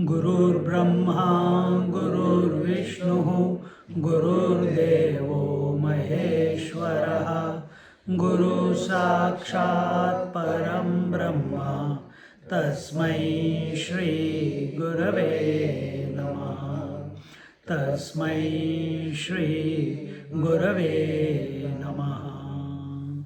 Gurur Brahma, Gurur Vishnu, Gurur Devo Maheshwaraha, Guru Sakshat Param Brahma, Tasmai Shri Gurave Namaha, Tasmai Shri Gurave Namaha.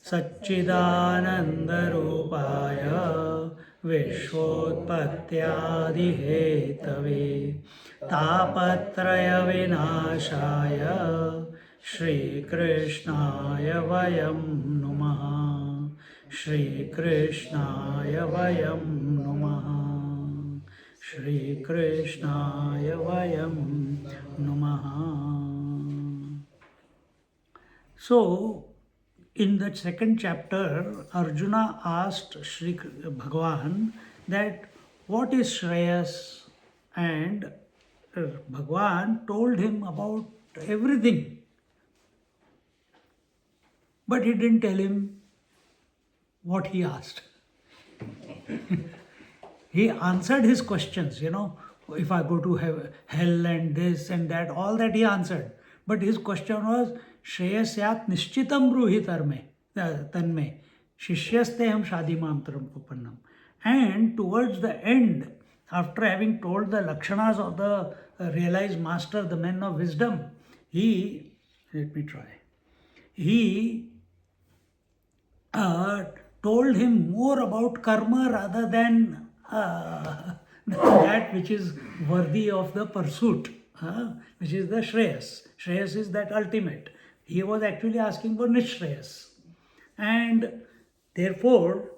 Satchidanandarupaya Vishvotpatyadihetave Tapatraya Vinashaya Shri Krishnaya Vayam Namaha Shri Krishnaya Vayam Namaha Shri Krishnaya Vayam Namaha. So, in that second chapter, Arjuna asked Sri Bhagavan that what is Shreyas, and Bhagavan told him about everything. But he didn't tell him what he asked. He answered his questions, if I go to hell and this and that, all that he answered. But his question was, Shreyasyat nishchitam bruhi tanme, shishyasteham shadimam upannam. And towards the end, after having told the lakshanas of the realized master, the men of wisdom, he told him more about karma rather than that which is worthy of the pursuit, which is the Shreyas. Shreyas is that ultimate. He was actually asking for Nishreyas. And therefore,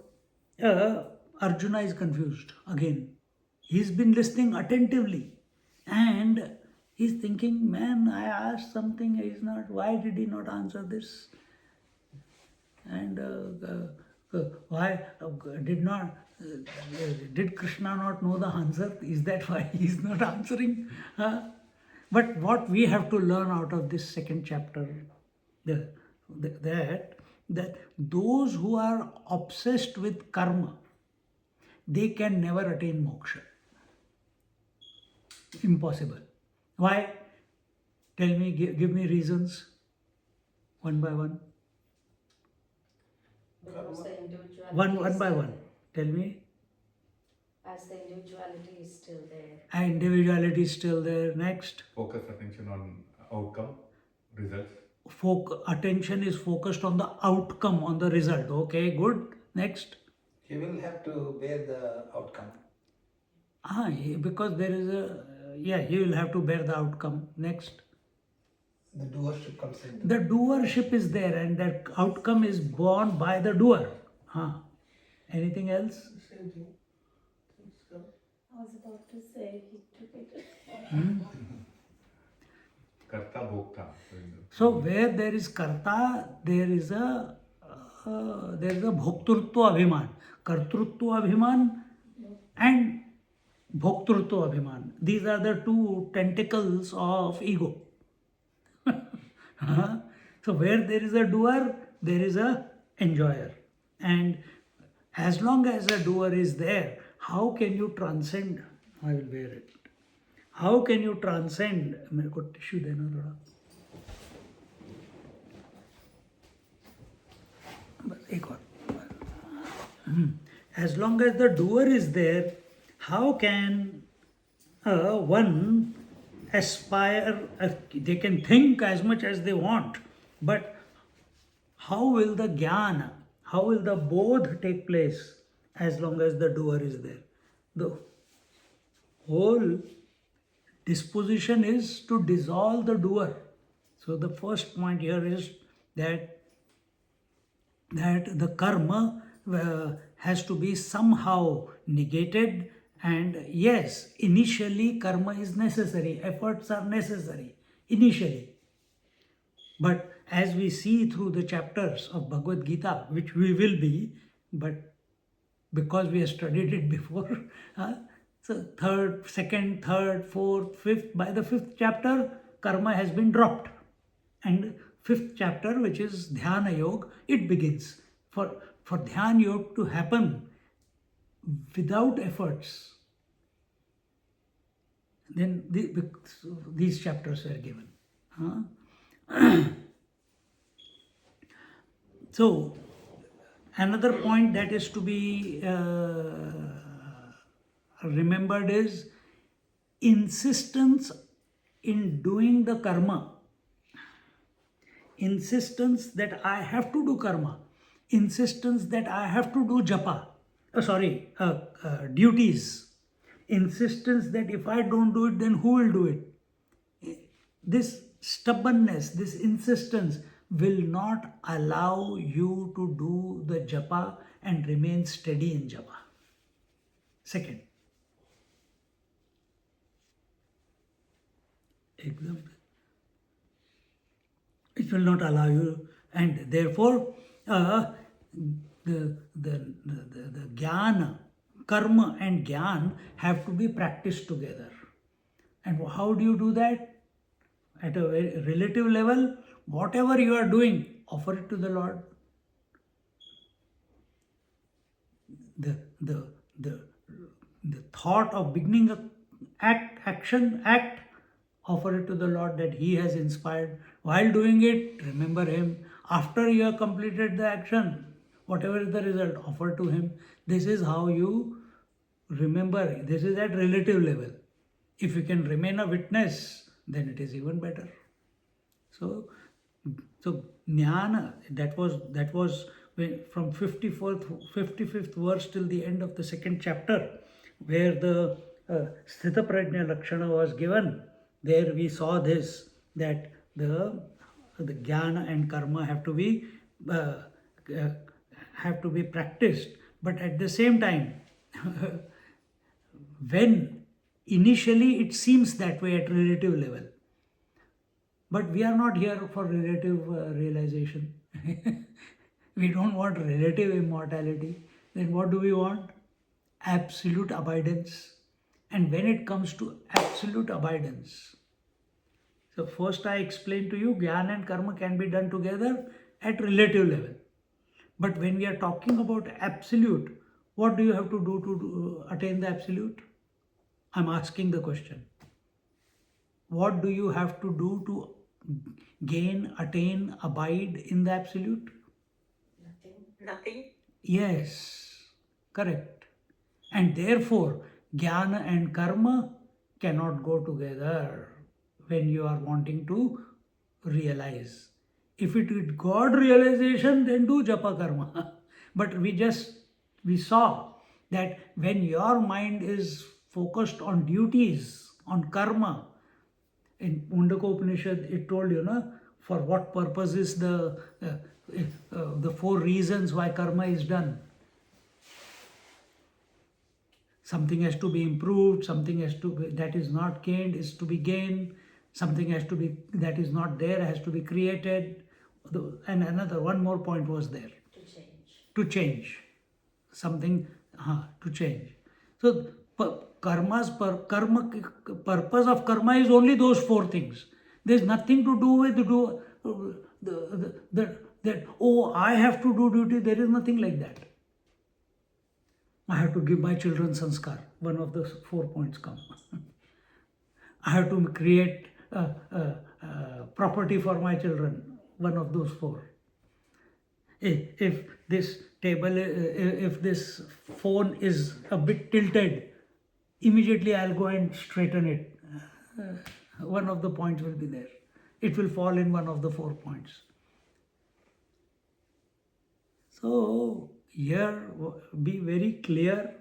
Arjuna is confused again. He's been listening attentively. And he's thinking, man, I asked something, he's not, why did he not answer this? And why did Krishna not know the answer? Is that why he is not answering? But what we have to learn out of this second chapter, that those who are obsessed with karma, they can never attain moksha. Impossible. Why? Tell me, give me reasons, one by one. Because the individuality One by one. Tell me. As the individuality is still there. Individuality is still there. Next. Focus attention on outcome, results. Attention is focused on the outcome, on the result. Okay, good. Next. He will have to bear the outcome. Because there is he will have to bear the outcome. Next. The doership comes in. The doership is there, and that outcome is borne by the doer. Anything else? Same thing. I was about to say he took it. Karta bhokta. So where there is karta, there is a bhoktrutva abhiman, kartrutva abhiman, and bhoktrutva abhiman. These are the two tentacles of ego. So where there is a doer, there is a enjoyer. And as long as a doer is there, how can you transcend? I will bear it. How can you transcend? मेरे को tissue देना थोड़ा. बस एक और. As long as the doer is there, how can one aspire? They can think as much as they want, but how will the jnana, how will the bodh take place as long as the doer is there? The whole disposition is to dissolve the doer. So the first point here is that the karma has to be somehow negated. And yes, initially karma is necessary, efforts are necessary, initially. But as we see through the chapters of Bhagavad Gita, which we will be, but because we have studied it before, so second, third, fourth, fifth, by the fifth chapter, karma has been dropped. And fifth chapter, which is Dhyana Yoga, it begins. For Dhyana Yoga to happen without efforts, then these chapters were given. So, another point that is to be remembered is insistence in doing the karma. Insistence that I have to do karma. Insistence that I have to do japa. Duties. Insistence that if I don't do it, then who will do it? This stubbornness, this insistence will not allow you to do the japa and remain steady in japa. Second. It will not allow you, and therefore the jnana, karma and jnana have to be practiced together. And how do you do that? At a very relative level, whatever you are doing, offer it to the Lord. The thought of beginning a act, offer it to the Lord that He has inspired. While doing it, remember Him. After you have completed the action, whatever is the result, offer to Him. This is how you remember. This is at relative level. If you can remain a witness, then it is even better. So jnana, that was from 55th verse till the end of the second chapter, where the Sthita Prajna Lakshana was given. There we saw this, that the jnana and karma have to be practiced. But at the same time, when initially it seems that way at relative level, but we are not here for relative realization. We don't want relative immortality. Then what do we want? Absolute abidance. And when it comes to absolute abidance, so first I explained to you, jnana and karma can be done together at relative level. But when we are talking about absolute, what do you have to do to attain the absolute? I'm asking the question. What do you have to do to gain, attain, abide in the absolute? Nothing. Yes, correct. And therefore, jnana and karma cannot go together when you are wanting to realize. If it is God realization, then do japa karma. But we saw that when your mind is focused on duties, on karma, in Mundaka Upanishad, it told you, for what purpose is the 4 reasons why karma is done. Something has to be improved, something has to be, that is not gained is to be gained, something has to be, that is not there has to be created. And another, one more point was there. To change. Something, to change. So, purpose of karma is only those 4 things. There's nothing to do with that, oh, I have to do duty. There is nothing like that. I have to give my children sanskar. One of the 4 points come. I have to create property for my children. One of those 4. If this table, if this phone is a bit tilted, immediately I'll go and straighten it. One of the points will be there. It will fall in one of the 4 points. So here be very clear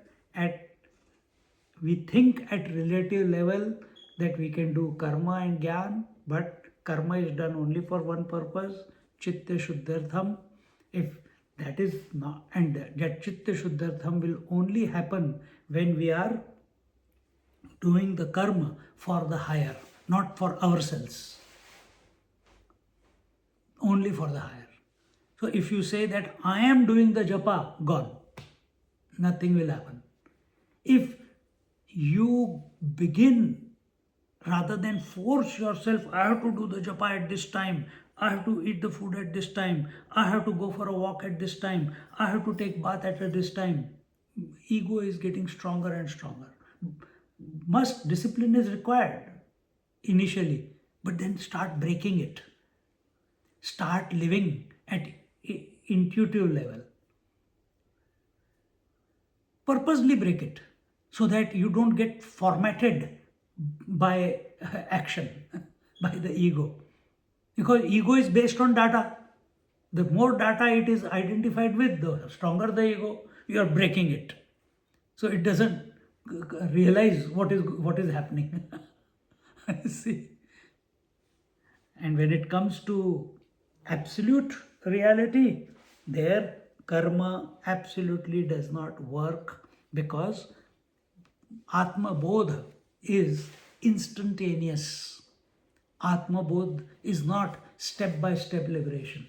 we think at relative level that we can do karma and jnana, but karma is done only for one purpose, chitta shuddhartham. If that is not, and that chitta shuddhartham will only happen when we are doing the karma for the higher, not for ourselves. only for the higher. So if you say that I am doing the japa, gone. Nothing will happen. If you begin, rather than force yourself, I have to do the japa at this time, I have to eat the food at this time, I have to go for a walk at this time, I have to take bath at this time, ego is getting stronger and stronger. Discipline is required initially, but then start breaking it. Start living at intuitive level. Purposely break it so that you don't get formatted by action, by the ego. Because ego is based on data. The more data it is identified with, the stronger the ego, you are breaking it. So it doesn't realize what is happening. See? And when it comes to absolute reality, there karma absolutely does not work, because Atma Bodh is instantaneous. Atma Bodh is not step by step liberation.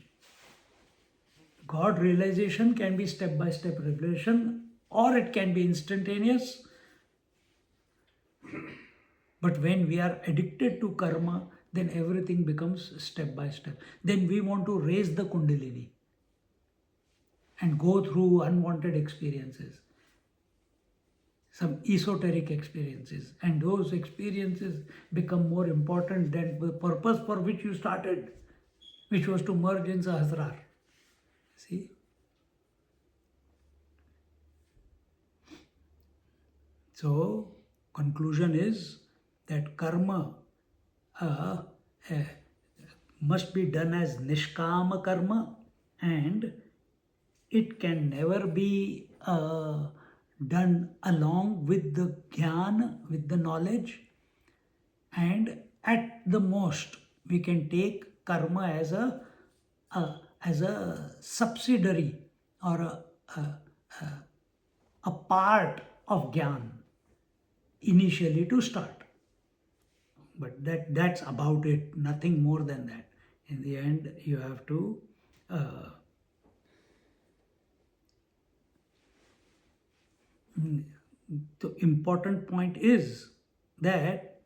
God realization can be step by step liberation, or it can be instantaneous. But when we are addicted to karma, then everything becomes step by step. Then we want to raise the Kundalini and go through unwanted experiences, some esoteric experiences, and those experiences become more important than the purpose for which you started, which was to merge in Sahasrar. See? So, conclusion is that karma must be done as nishkama karma, and it can never be done along with the jnana, with the knowledge, and at the most we can take karma as a subsidiary or a part of jnana initially to start. But that's about it, nothing more than that. In the end, you have to the important point is that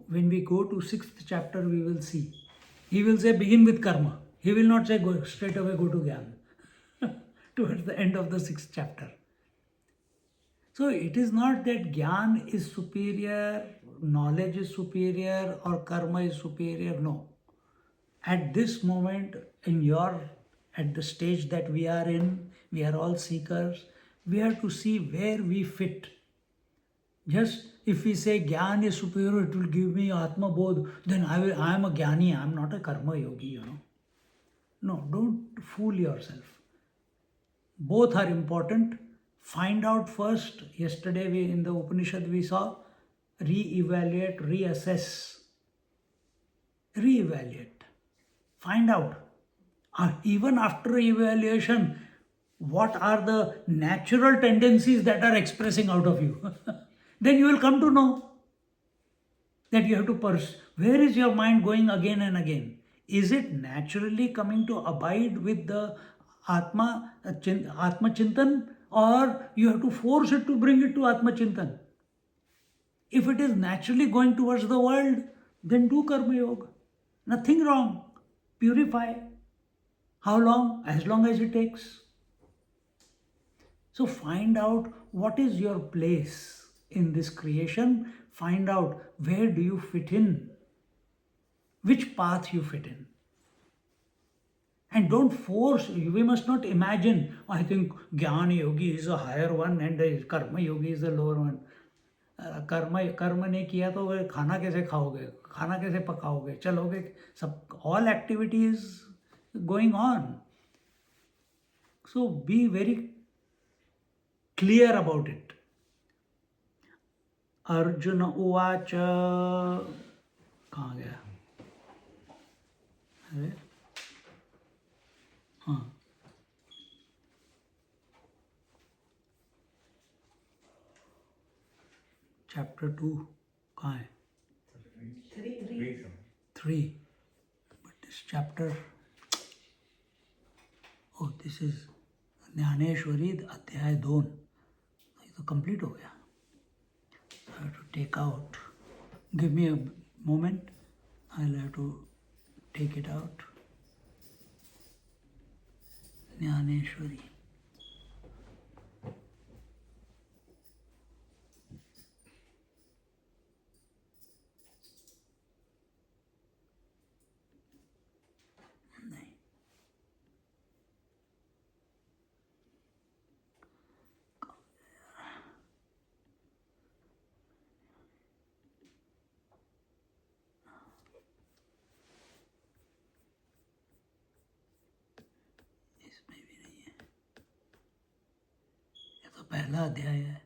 when we go to 6th chapter, we will see. He will say, begin with karma. He will not say, go straight away, go to jnana. Towards the end of the 6th chapter. So it is not that jnana is superior, knowledge is superior, or karma is superior. No. At this moment, at the stage that we are in, we are all seekers. We have to see where we fit. Just if we say Gyan is superior, it will give me Atma Bodh, then I am a Gyani, I am not a Karma Yogi, No, don't fool yourself. Both are important. Find out first. Yesterday in the Upanishad we saw, re-evaluate, reassess. Re-evaluate. Find out. Even after evaluation, what are the natural tendencies that are expressing out of you? Then you will come to know that you have to pursue. Where is your mind going again and again? Is it naturally coming to abide with the Atma Chintan, or you have to force it to bring it to Atma Chintan? If it is naturally going towards the world, then do Karma Yoga. Nothing wrong. Purify. How long? As long as it takes. So find out what is your place in this creation. Find out where do you fit in. Which path you fit in. And don't force, we must not imagine, I think Jnana Yogi is a higher one and Karma Yogi is a lower one. कर्म नहीं किया तो खाना कैसे खाओगे, खाना कैसे पकाओगे, चलोगे, सब all activities going on. So be very clear about it. Arjuna uvacha, कहाँ गया? अरे हाँ, chapter 2 कहाँ है? Three. 3. But this chapter, oh, this is Dnyaneshwari, Adhyay 2. ये तो complete हो गया. I have to take out. Give me a moment. I'll have to take it out. Dnyaneshwari. नहीं. इसमें भी नहीं है. ये तो पहला अध्याय है.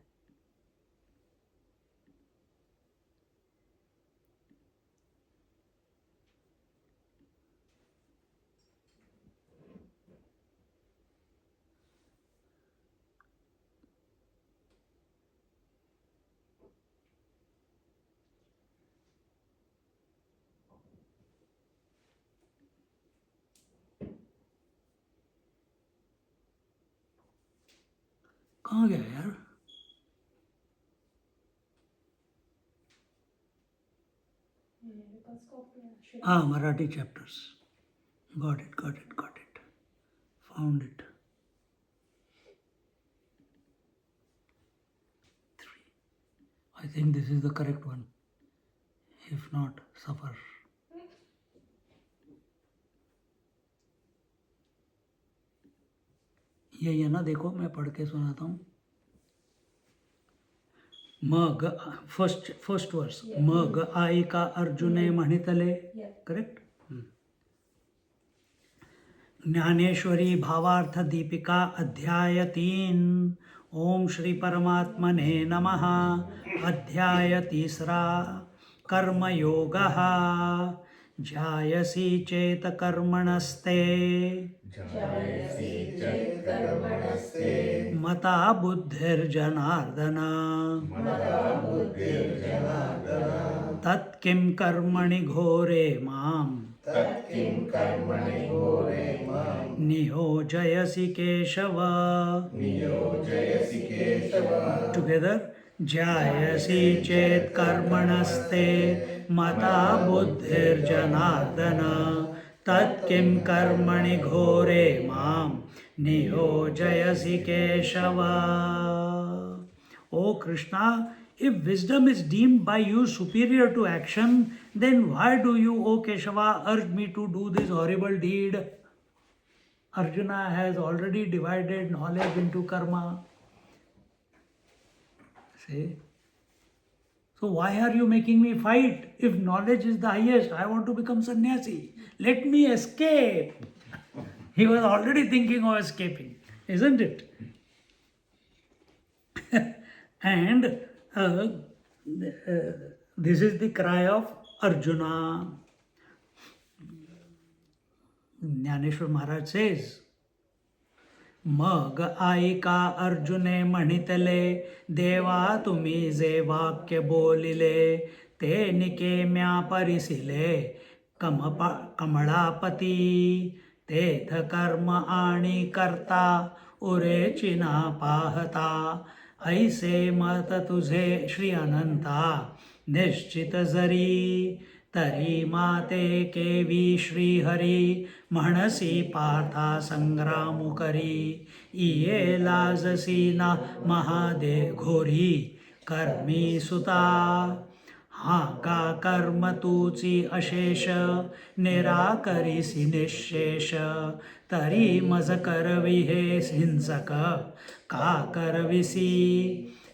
कहाँ गया यार? मेरे पास कॉपी है. Ah, Marathi chapters. Got it. Found it. 3. I think this is the correct one. If not, suffer. ये ना देखो, मैं पढ़ के सुनाता हूँ. मग फर्स्ट वर्स. मग आयिका अर्जुने म्हणितले. करेक्ट. ज्ञानेश्वरी भावार्थ दीपिका अध्याय 3. ओम श्री परमात्मने नमः. अध्याय 3. कर्मयोगः. जायसी चेत कर्मणस्ते मता बुद्धिर्जनार्दन. तत्किं कर्मणि घोरे माम् नियोजयसि केशव. टुगेदर. जायसी चेत कर्मणस्ते मता बुद्धिर्जनार्दन. तत्किं कर्मणि घोरे माम् नियोजयसि Keshav. O Krishna, if wisdom is deemed by you superior to action, then why do you, O Keshava, urge me to do this horrible deed? Arjuna has already divided knowledge into karma. See? So why are you making me fight? If knowledge is the highest, I want to become sannyasi. Let me escape. He was already thinking of escaping, isn't it? And this is the cry of Arjuna. Dnyaneshwar Maharaj says, मग आयिका अर्जुने म्हणितले. देवा तुम्ही जे वाक्य बोलिले ते निकेम्या परिसिले. कमळापती तेथ कर्म आणि करता उरेची ना पाहता. ऐसे मत तुझे श्री अनंता निश्चित जरी. तरी माते केवी श्रीहरी म्हणसी पार्था संग्राम करी. इये लाजसी ना महादे घोरी कर्मी सुता. हा का कर्म तूची अशेष निराकरीसी निशेष. तरी मज करवी हे हिंसक का करविसी.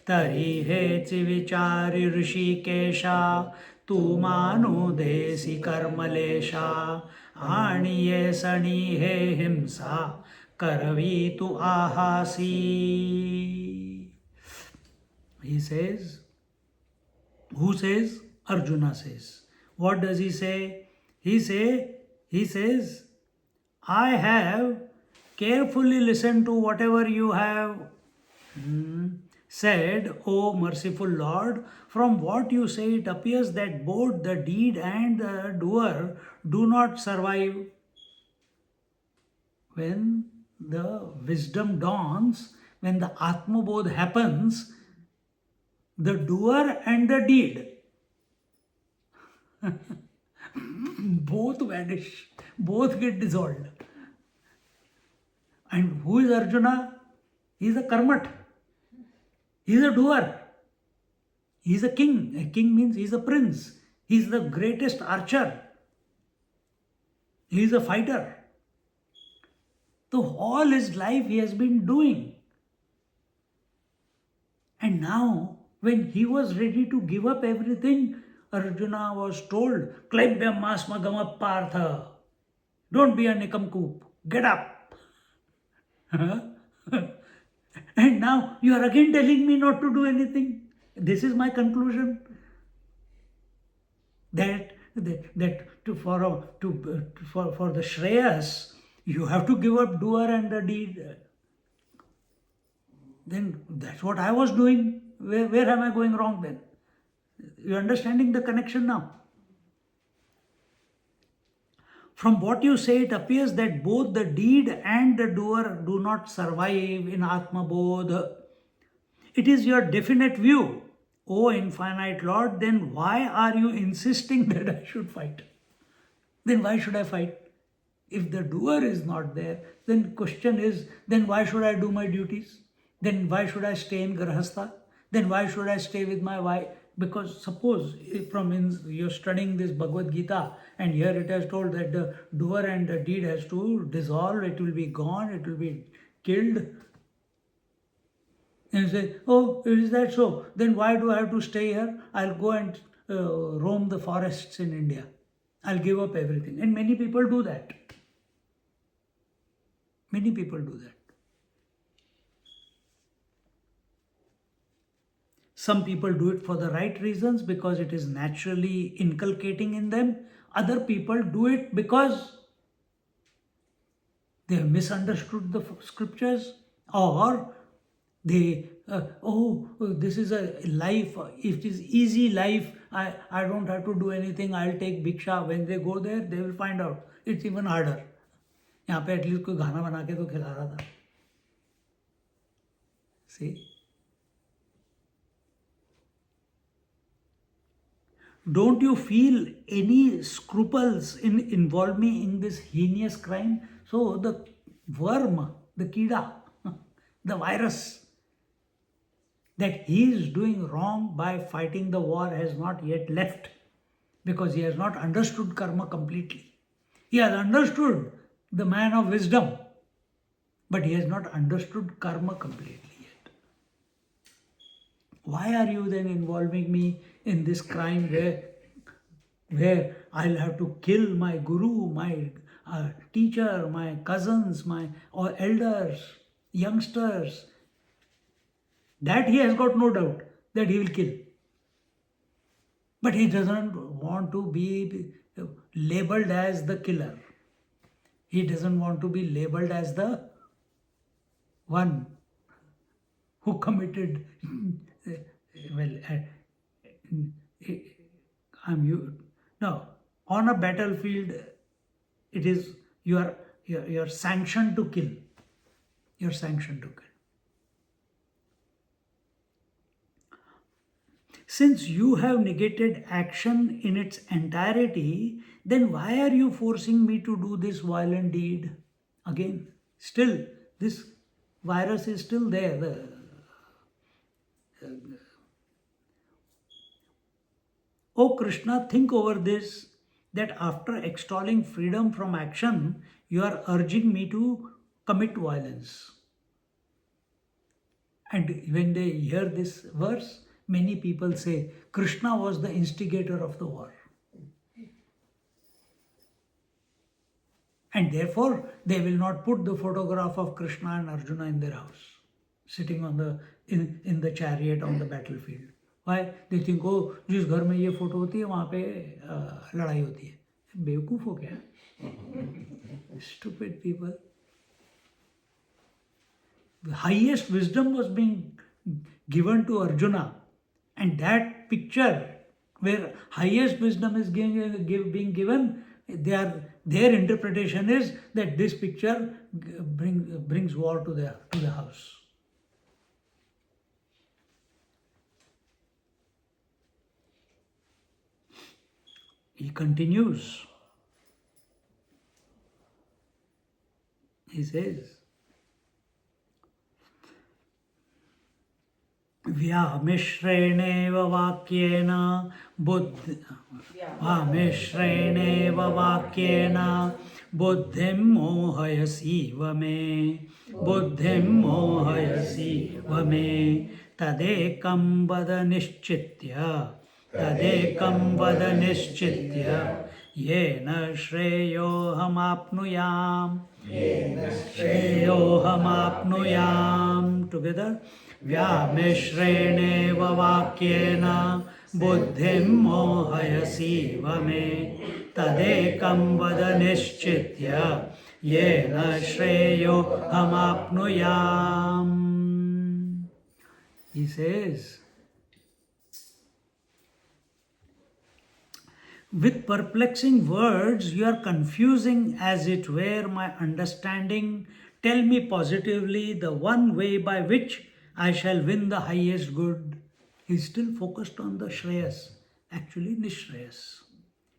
तरी हेच विचारी ऋषिकेशा तू मानू देसी कर्मलेशा. आणि ये सणी हे हिंसा करवी तू आहासी. He says, who says? Arjuna says. What does he say? He says, I have carefully listened to whatever you have said, O merciful Lord, from what you say it appears that both the deed and the doer do not survive. When the wisdom dawns, when the Atma Bodh happens, the doer and the deed both vanish, both get dissolved. And who is Arjuna? He is a karmat. He is a doer. He is a king. A king means he is a prince. He is the greatest archer. He is a fighter. So all his life he has been doing. And now, when he was ready to give up everything, Arjuna was told, Klaibyam masmagam partha. Don't be a nikamkoop. Get up. And now you are again telling me not to do anything. This is my conclusion. For the Shreyas, you have to give up doer and the deed. Then that's what I was doing. Where am I going wrong then? You're understanding the connection now? From what you say, it appears that both the deed and the doer do not survive in Atma Bodh. It is your definite view, O infinite Lord, then why are you insisting that I should fight? Then why should I fight? If the doer is not there, then the question is, then why should I do my duties? Then why should I stay in Grahastha? Then why should I stay with my wife? Because suppose you're studying this Bhagavad Gita and here it has told that the doer and the deed has to dissolve, it will be gone, it will be killed. And you say, oh, is that so? Then why do I have to stay here? I'll go and roam the forests in India. I'll give up everything. And many people do that. Many people do that. Some people do it for the right reasons because it is naturally inculcating in them. Other people do it because they have misunderstood the scriptures, or they, this is a life, if it is easy life, I don't have to do anything, I'll take bhiksha. When they go there, they will find out it's even harder. यहाँ पे at least कोई खाना बना के तो खिला रहा था. See? Don't you feel any scruples in involve me in this heinous crime? So the worm, the kida, the virus, that he is doing wrong by fighting the war has not yet left, because he has not understood karma completely. He has understood the man of wisdom, but he has not understood karma completely yet. Why are you then involving me in this crime where I'll have to kill my guru, my teacher, my cousins, my elders, youngsters? That he has got no doubt that he will kill. But he doesn't want to be labeled as the killer. He doesn't want to be labeled as the one who committed, no, on a battlefield, it is you are sanctioned to kill. You are sanctioned to kill. Since you have negated action in its entirety, then why are you forcing me to do this violent deed? Again, still, this virus is still there. O Krishna, think over this, that after extolling freedom from action, you are urging me to commit violence. And when they hear this verse, many people say, Krishna was the instigator of the war. And therefore, they will not put the photograph of Krishna and Arjuna in their house, sitting on in the chariot on the battlefield. Why? They think, oh, जिस घर में ये photo होती है वहाँ पे लड़ाई होती है. बेवकूफ हो क्या? Stupid people. The highest wisdom was being given to Arjuna, and that picture where highest wisdom is being given, their interpretation is that this picture brings war to the house. He continues. He says, Vyamishrenev vakyena buddhim mohayasiva me tadekam vada nischitya yena shreyohamapnuyam. Together, Vyamishrenev vakyena buddhim mohayasiva me tadekam vada nischitya yena shreyohamapnuyam. He says, with perplexing words, you are confusing as it were my understanding. Tell me positively the one way by which I shall win the highest good. He's still focused on the Shreyas, actually Nishreyas.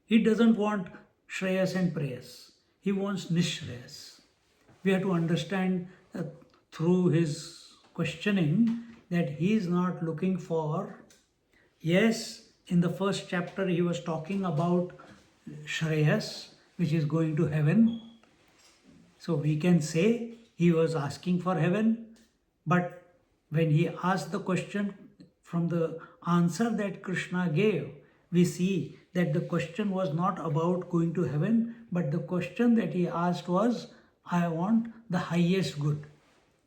He doesn't want Shreyas and Preyas. He wants Nishreyas. We have to understand through his questioning that he is not looking for, yes, in the first chapter he was talking about Shreyas, which is going to heaven. So we can say he was asking for heaven, but when he asked the question, from the answer that Krishna gave, we see that the question was not about going to heaven, but the question that he asked was, I want the highest good.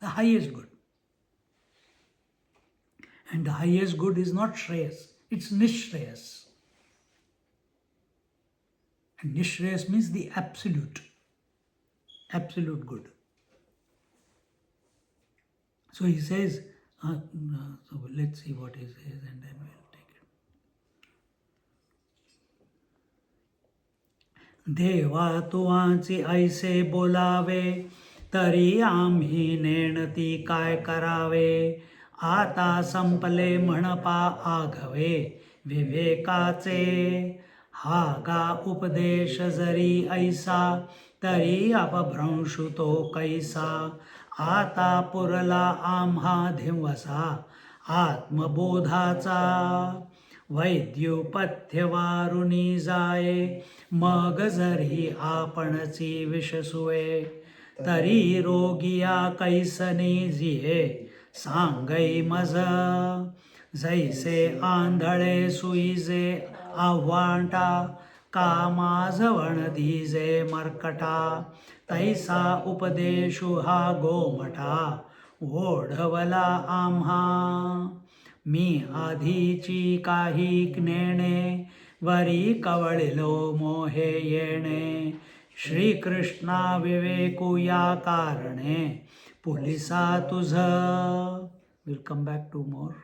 The highest good. And the highest good is not Shreyas, it's Nishreyas. And Nishreyas means the absolute good. So he says, so let's see what he says and then we'll take it. Deva tuansi aise bolave, tari amhi nenati kai karave, आता संपले म्हणपा आघवे विवेकाचे, हा गा उपदेश जरी ऐसा तरी अपभ्रंशु तो कैसा, आता पुरला आम्हा धिवसा आत्मबोधाचा, वैद्युपथ्यवारुणी जाये मग जरी आपणची विषसुवे, तरी रोगिया कैसने जिये सांगई मज, जैसे आंधळे सुईजे आव्हांटा, कामाजवण दीजे मर्कटा, तैसा उपदेशु हा गोमटा, ओढवला आम्हा मी आधीची काही ज्ञाने, वरी कवळिलो मोहे येणे, श्रीकृष्णा विवेकू या कारणे, पुलिसा तुझ. We'll come back to more.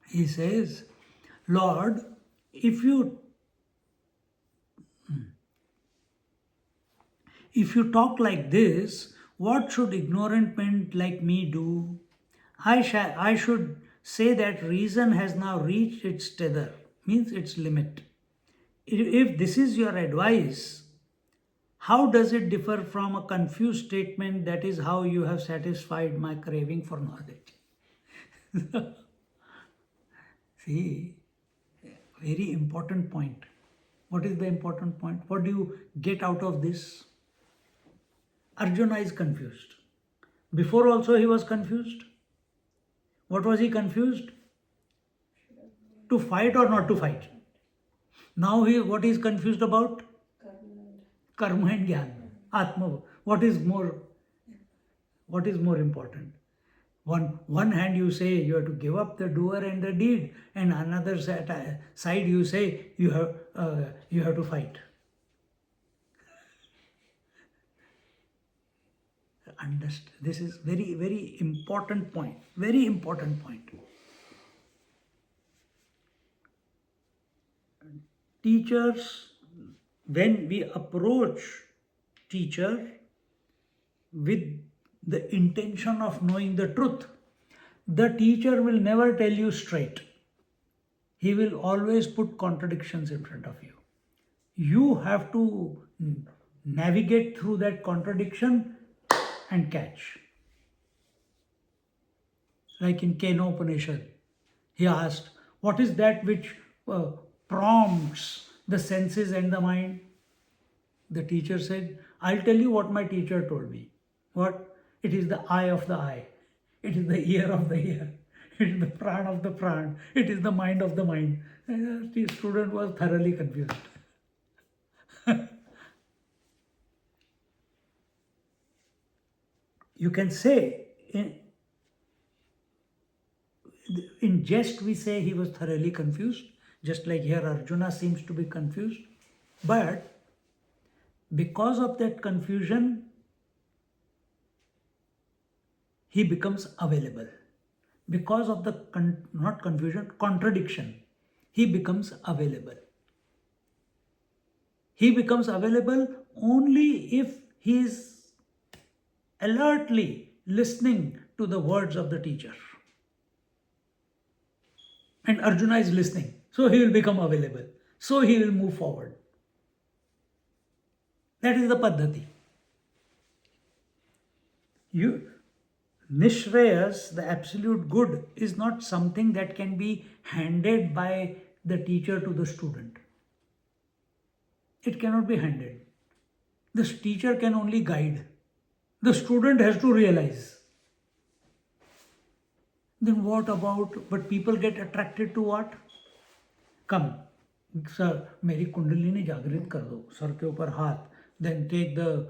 He says, Lord, if you talk like this, what should ignorant men like me do? I should say that reason has now reached its tether, means its limit. If this is your advice, how does it differ from a confused statement that is how you have satisfied my craving for knowledge? See, very important point. What is the important point? What do you get out of this? Arjuna is confused. Before also he was confused. What was he confused? To fight or not to fight? Now what he is confused about? Karma and Jnana. Atma. What is more important? One hand you say you have to give up the doer and the deed, and another side you say you have to fight. understand. This is very, very important point. Very important point. Teachers, when we approach teacher with the intention of knowing the truth, the teacher will never tell you straight. He will always put contradictions in front of you. You have to navigate through that contradiction and catch. Like in Kena Upanishad, he asked, what is that which prompts the senses and the mind? The teacher said, I'll tell you what my teacher told me. What? It is the eye of the eye. It is the ear of the ear. It is the prana of the prana. It is the mind of the mind. And the student was thoroughly confused. You can say, in jest we say he was thoroughly confused, just like here Arjuna seems to be confused. But because of that confusion, he becomes available. Because of the, not confusion, contradiction, he becomes available. He becomes available only if he is alertly listening to the words of the teacher. And Arjuna is listening, so he will become available. So he will move forward. That is the paddhati. Nishreyas, the absolute good, is not something that can be handed by the teacher to the student. It cannot be handed. The teacher can only guide. The student has to realize. Then what about, but people get attracted to what? Come, sir, मेरी कुंडलिनी जागृत कर दो, sir के ऊपर हाथ. Then take the,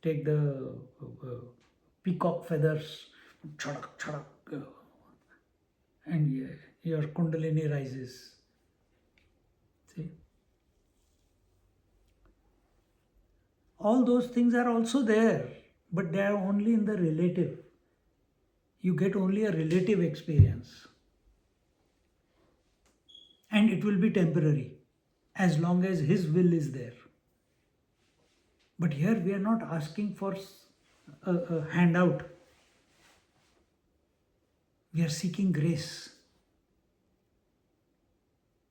take the peacock feathers, chadak, chadak, and your kundalini rises. See? All those things are also there, but they are only in the relative. You get only a relative experience. And it will be temporary, as long as his will is there. But here we are not asking for a handout. We are seeking grace.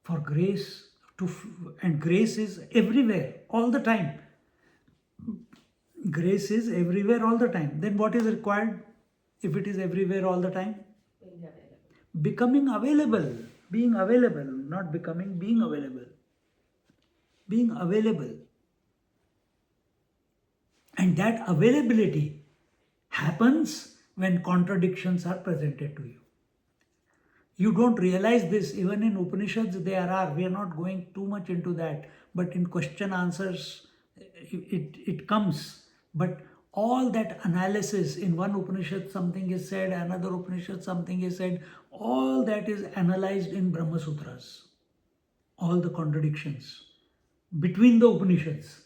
For grace and grace is everywhere, all the time. Grace is everywhere all the time. Then what is required if it is everywhere all the time? Becoming available. Being available, not becoming, being available. Being available. And that availability happens when contradictions are presented to you. You don't realize this, even in Upanishads there are, we are not going too much into that, but in question answers it comes. But all that analysis, in one Upanishad something is said, another Upanishad something is said, all that is analyzed in Brahma Sutras. All the contradictions between the Upanishads.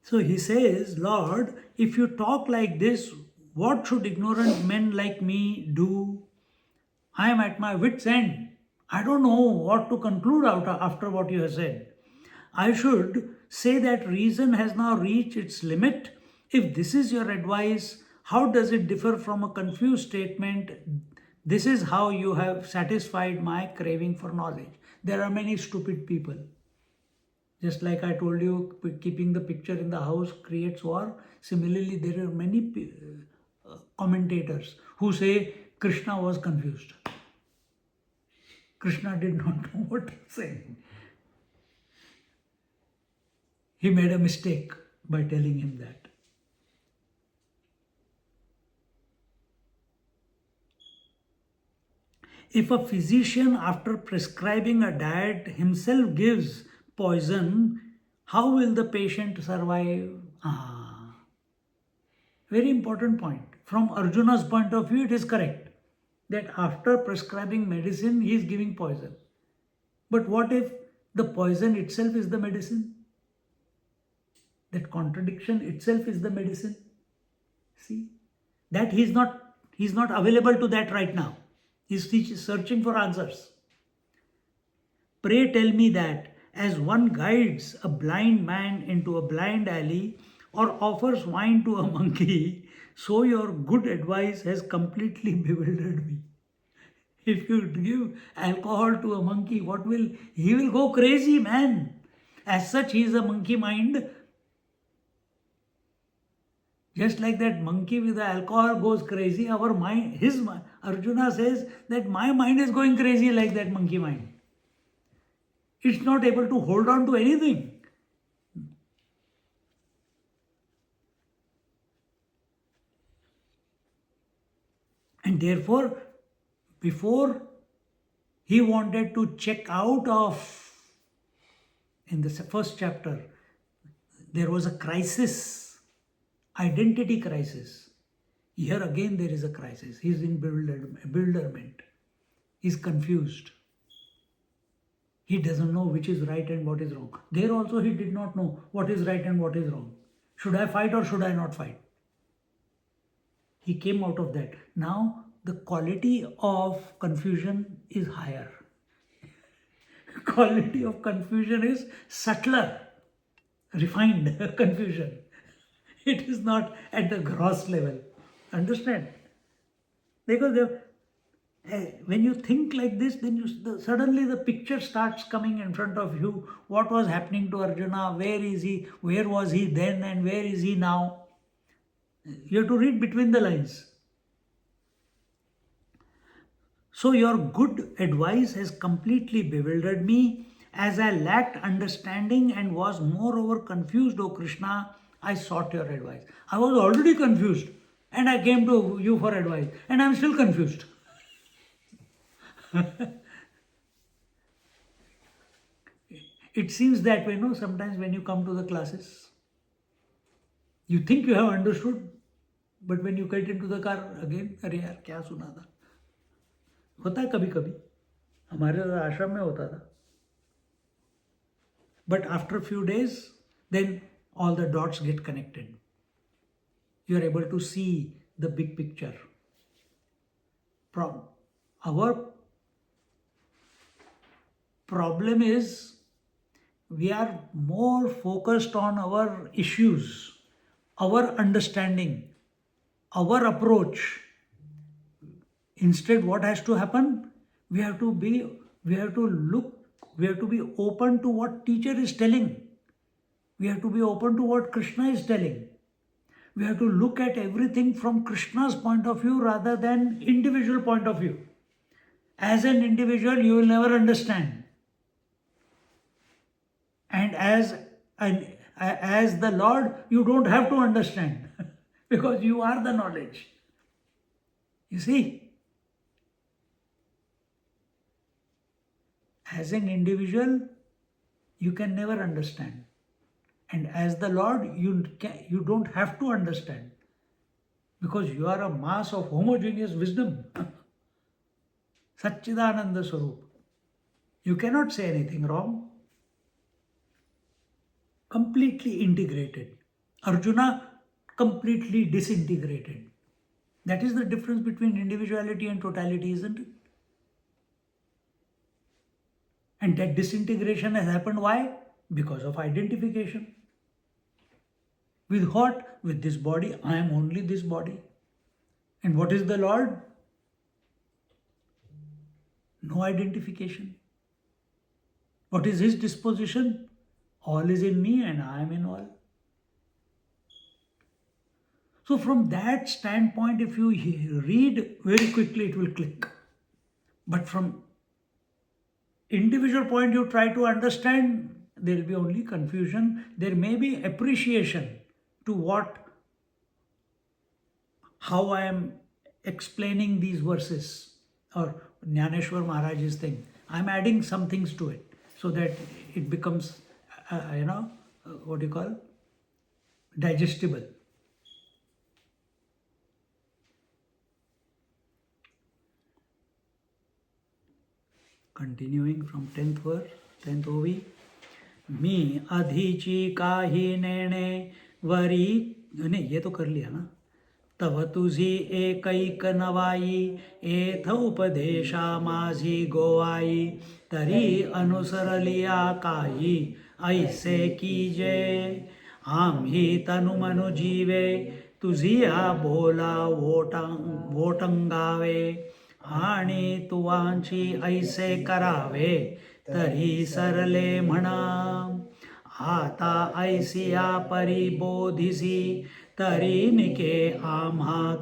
So he says, Lord, if you talk like this, what should ignorant men like me do? I am at my wit's end. I don't know what to conclude after what you have said. I should say that reason has now reached its limit. If this is your advice, how does it differ from a confused statement? This is how you have satisfied my craving for knowledge. There are many stupid people. Just like I told you, keeping the picture in the house creates war. Similarly, there are many commentators who say Krishna was confused. Krishna did not know what to say. He made a mistake by telling him that. If a physician, after prescribing a diet, himself gives poison, how will the patient survive? Very important point. From Arjuna's point of view, it is correct. that after prescribing medicine, he is giving poison. But what if the poison itself is the medicine? That contradiction itself is the medicine. See, that he's not available to that right now. He's searching for answers. Pray tell me that as one guides a blind man into a blind alley or offers wine to a monkey, so your good advice has completely bewildered me. If you give alcohol to a monkey, he will go crazy, man. As such, he is a monkey mind. Just like that monkey with the alcohol goes crazy, our mind, Arjuna says that my mind is going crazy like that monkey mind. It's not able to hold on to anything. And therefore, before he wanted to check out of, in the first chapter, there was a crisis, identity crisis. Here again there is a crisis. He is in bewilderment. He is confused. He doesn't know which is right and what is wrong. There also he did not know what is right and what is wrong. Should I fight or should I not fight? He came out of that. Now the quality of confusion is higher. Quality of confusion is subtler, refined confusion. It is not at the gross level. Understand? Because when you think like this, then suddenly the picture starts coming in front of you. What was happening to Arjuna? Where is he? Where was he then and where is he now? You have to read between the lines. So your good advice has completely bewildered me. As I lacked understanding and was moreover confused, O Krishna, I sought your advice. I was already confused and I came to you for advice and I am still confused. It seems that way, no? Sometimes when you come to the classes, you think you have understood, but when you get into the car again, अरे यार क्या सुना था? होता है कभी कभी, हमारे आश्रम में होता था. But after a few days, then all the dots get connected. You are able to see the big picture. Our problem is we are more focused on our issues, our understanding, our approach. Instead, what has to happen? We have to be open to what teacher is telling. We have to be open to what Krishna is telling. We have to look at everything from Krishna's point of view rather than individual point of view. As an individual, you will never understand. And as the Lord, you don't have to understand because you are the knowledge. You see? As an individual, you can never understand. And as the Lord, you don't have to understand because you are a mass of homogeneous wisdom. Satchidananda Swarup. You cannot say anything wrong. Completely integrated. Arjuna, completely disintegrated. That is the difference between individuality and totality, isn't it? And that disintegration has happened. Why? Because of identification. With what? With this body. I am only this body. And what is the Lord? No identification. What is His disposition? All is in me and I am in all. So from that standpoint, if you read very quickly, it will click. But from individual point you try to understand, there will be only confusion. There may be appreciation to how I am explaining these verses or Dnyaneshwari Maharaj's thing. I am adding some things to it so that it becomes, digestible. Continuing from 10th verse, 10th OV. मी अधिची काही नेणे worry, नहीं ये तो कर लिया ना. तव तुझी एकैक नवाई, एथ उपदेशा माझी गोवाई, तरी अनुसरलिया काही, ऐसे कीजे. आम्ही तनुमनु जीवे, तुझिया बोला वोटंगावे, आणि तुवांची ऐसे करावे, तरी सरले म्हणा. आता ऐसिया परिबोधिसी, तरी निके आम्हा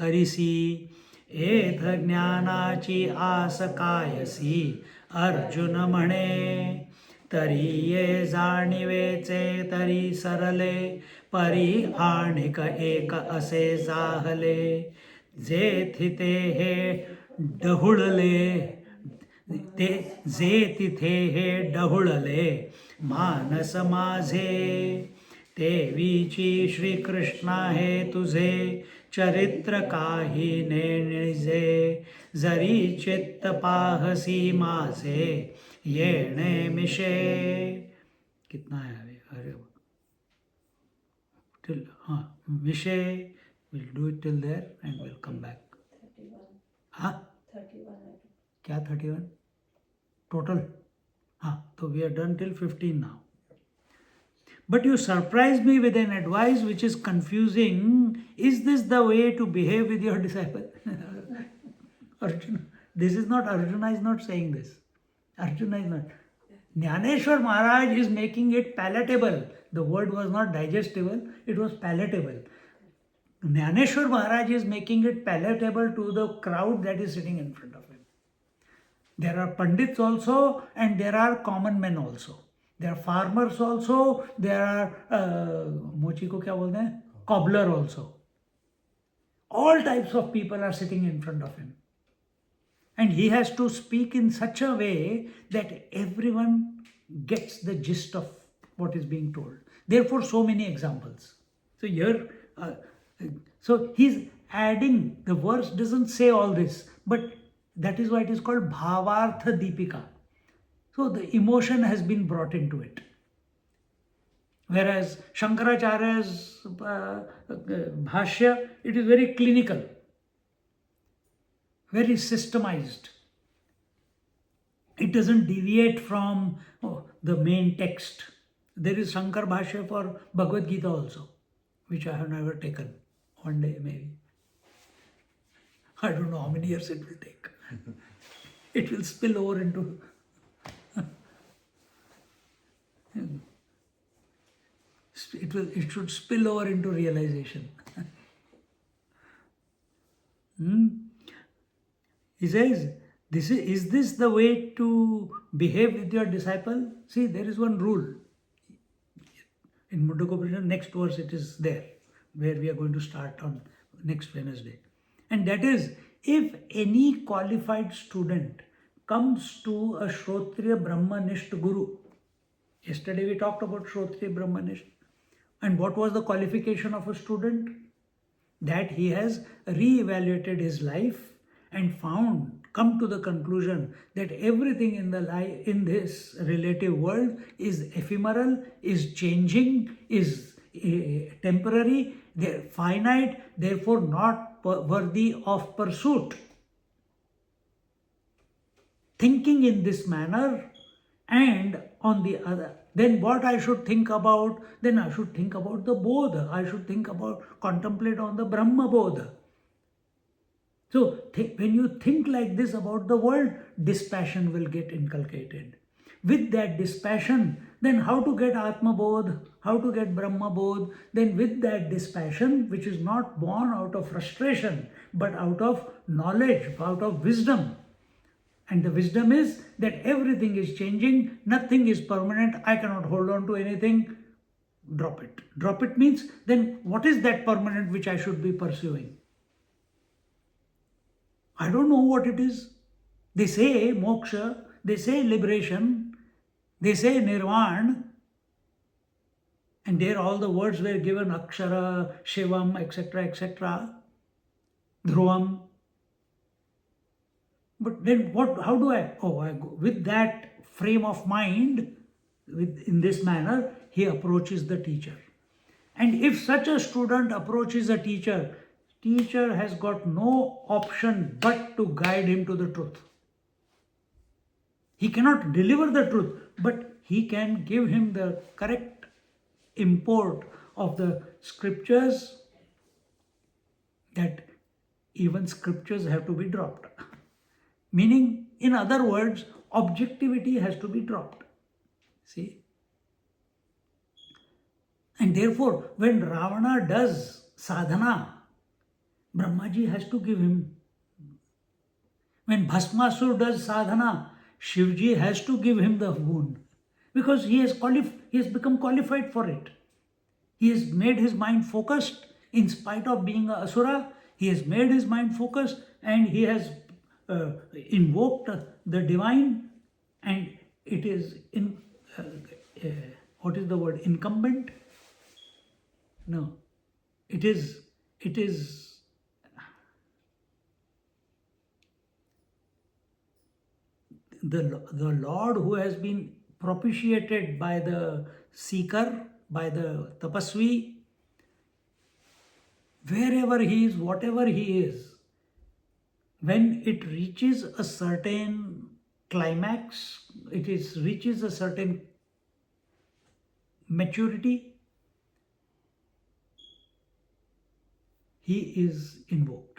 करिसी. एथ ज्ञानाची आस कायसी, अर्जुन म्हणे. तरी ये जाणिवेचे तरी सरले, परी आणिक एक असे जाहले. जे थिते हे डहुळले, जे तिथे हे डहुळले, मानस माझे. तेवीची श्रीकृष्णा हे तुझे, चरित्र काही नेणिजे. जरी चित्त पाहसी माझे, येणे मिशे. कितना है अरे till मिशे. We'll do it till there and we'll come back. 31. हाँ 31. क्या 31 total? हाँ, so we are done till 15 now. But you surprise me with an advice which is confusing. Is this the way to behave with your disciple? Arjuna. This is not, Arjuna is not saying this. Arjuna is not. Dnyaneshwari Maharaj is making it palatable. The word was not digestible, it was palatable. Dnyaneshwari Maharaj is making it palatable to the crowd that is sitting in front of him. There are pandits also and there are common men also. There are farmers also, there are mochi ko kya bolte hain? Cobbler also. All types of people are sitting in front of him. And he has to speak in such a way that everyone gets the gist of what is being told. Therefore, so many examples. So here, so he's adding, the verse doesn't say all this, but that is why it is called Bhavartha Deepika. So the emotion has been brought into it. Whereas Shankaracharya's Bhashya, it is very clinical, very systemized. It doesn't deviate from the main text. There is Shankar Bhashya for Bhagawad Gita also, which I have never taken. One day maybe. I don't know how many years it will take. It will spill over into it should spill over into realization. He says, is this the way to behave with your disciple? See, there is one rule. In Mundaka next verse it is there, where we are going to start on next Wednesday. And that is, if any qualified student comes to a Shrotriya Brahmanist Guru. Yesterday we talked about Shrotriya Brahmanist. And what was the qualification of a student? That he has re-evaluated his life and come to the conclusion that everything in this relative world is ephemeral, is changing, is temporary, they're finite, therefore not worthy of pursuit. Thinking in this manner, and on the other, then what I should think about? Then I should think about the Bodha. I should contemplate on the Brahma Bodha. So when you think like this about the world, dispassion will get inculcated. With that dispassion, then how to get Atma Bodh, how to get Brahma Bodh, then with that dispassion, which is not born out of frustration, but out of knowledge, out of wisdom. And the wisdom is that everything is changing, nothing is permanent, I cannot hold on to anything, drop it. Drop it means, then what is that permanent which I should be pursuing? I don't know what it is. They say moksha, they say liberation, they say nirvana, and there all the words were given, akshara, shivam, etc., etc., dhruvam. But then what? How do I? Oh, I go with that frame of mind. In this manner, he approaches the teacher. And if such a student approaches a teacher, teacher has got no option but to guide him to the truth. He cannot deliver the truth, but he can give him the correct import of the scriptures, that even scriptures have to be dropped. Meaning, in other words, objectivity has to be dropped. See? And therefore, when Ravana does sadhana, Brahmaji has to give him. When Bhasmasur does sadhana, Shivji has to give him the boon. Because he has become qualified for it. He has made his mind focused in spite of being an asura. He has made his mind focused and he has invoked the divine, and it is what is the word? Incumbent? No. It is the Lord who has been propitiated by the seeker, by the tapasvi, wherever he is, whatever he is, when it reaches a certain climax, reaches a certain maturity, he is invoked.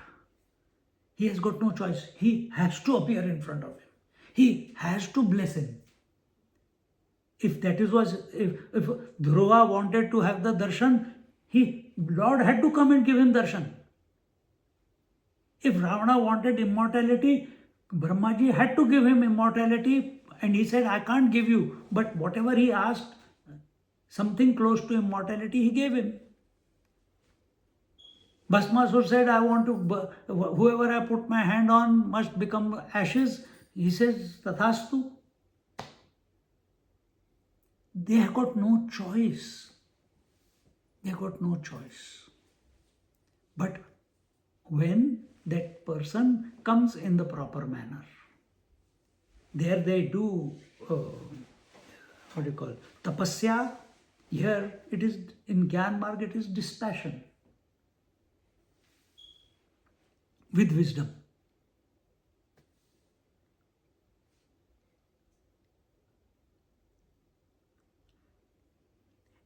He has got no choice. He has to appear in front of him. He has to bless him. If Dhruva wanted to have the darshan, Lord had to come and give him darshan. If Ravana wanted immortality, Brahmaji had to give him immortality, and he said, I can't give you. But whatever he asked, something close to immortality, he gave him. Bhasmasur said, I want to, whoever I put my hand on must become ashes. He says, Tathastu. They have got no choice. They have got no choice. But when that person comes in the proper manner, there they do, tapasya. Here it is, in Gyan Marg, it is dispassion with wisdom.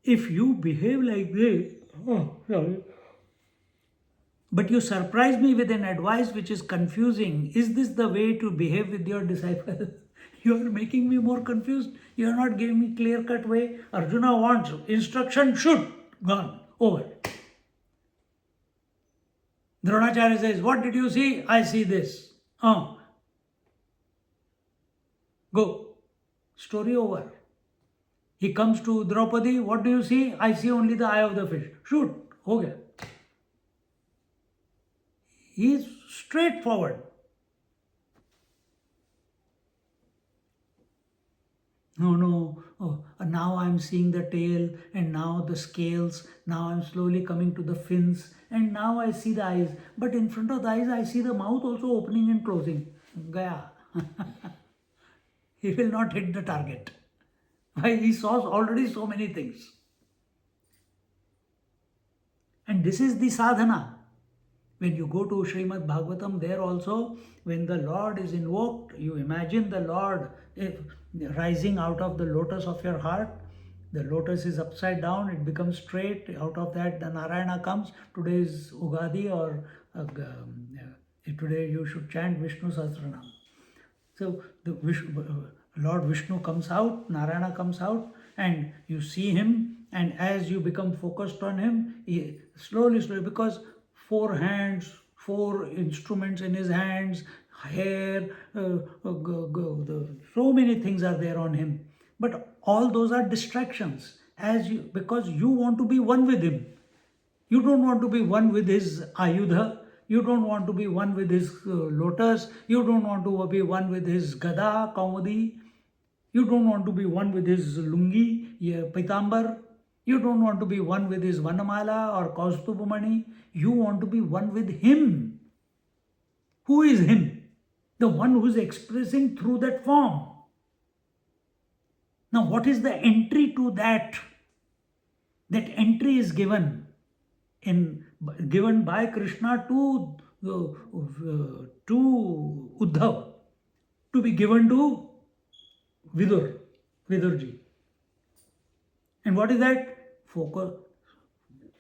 If you behave like this, but you surprise me with an advice which is confusing, is this the way to behave with your disciple? You are making me more confused. You are not giving me clear-cut way. Arjuna wants instruction, shoot, gone, over. Dronacharya says, what did you see? I see this. Go. Story over. He comes to Draupadi, what do you see? I see only the eye of the fish. Shoot, ho gaya. He is straightforward. No, now I am seeing the tail, and now the scales, now I am slowly coming to the fins, and now I see the eyes. But in front of the eyes, I see the mouth also opening and closing. Gaya. He will not hit the target. Why? He saw already so many things. And this is the sadhana. When you go to Srimad Bhagavatam, there also, when the Lord is invoked, you imagine the Lord rising out of the lotus of your heart. The lotus is upside down, it becomes straight. Out of that, the Narayana comes. Today is Ugadi, or today you should chant Vishnu Sahasranam. So the Lord Vishnu comes out, Narayana comes out, and you see him, and as you become focused on him, slowly, because 4 hands, 4 instruments in his hands, hair, so many things are there on him. But all those are distractions, because you want to be one with him. You don't want to be one with his ayudha. You don't want to be one with his lotus. You don't want to be one with his gada, kaumudi. You don't want to be one with his lungi, pitambar. You don't want to be one with his vanamala or kaustubamani. You want to be one with him. Who is him? the one who is expressing through that form. Now, what is the entry to that? That entry is given by Krishna to Uddhav, to be given to Vidurji. And what is that?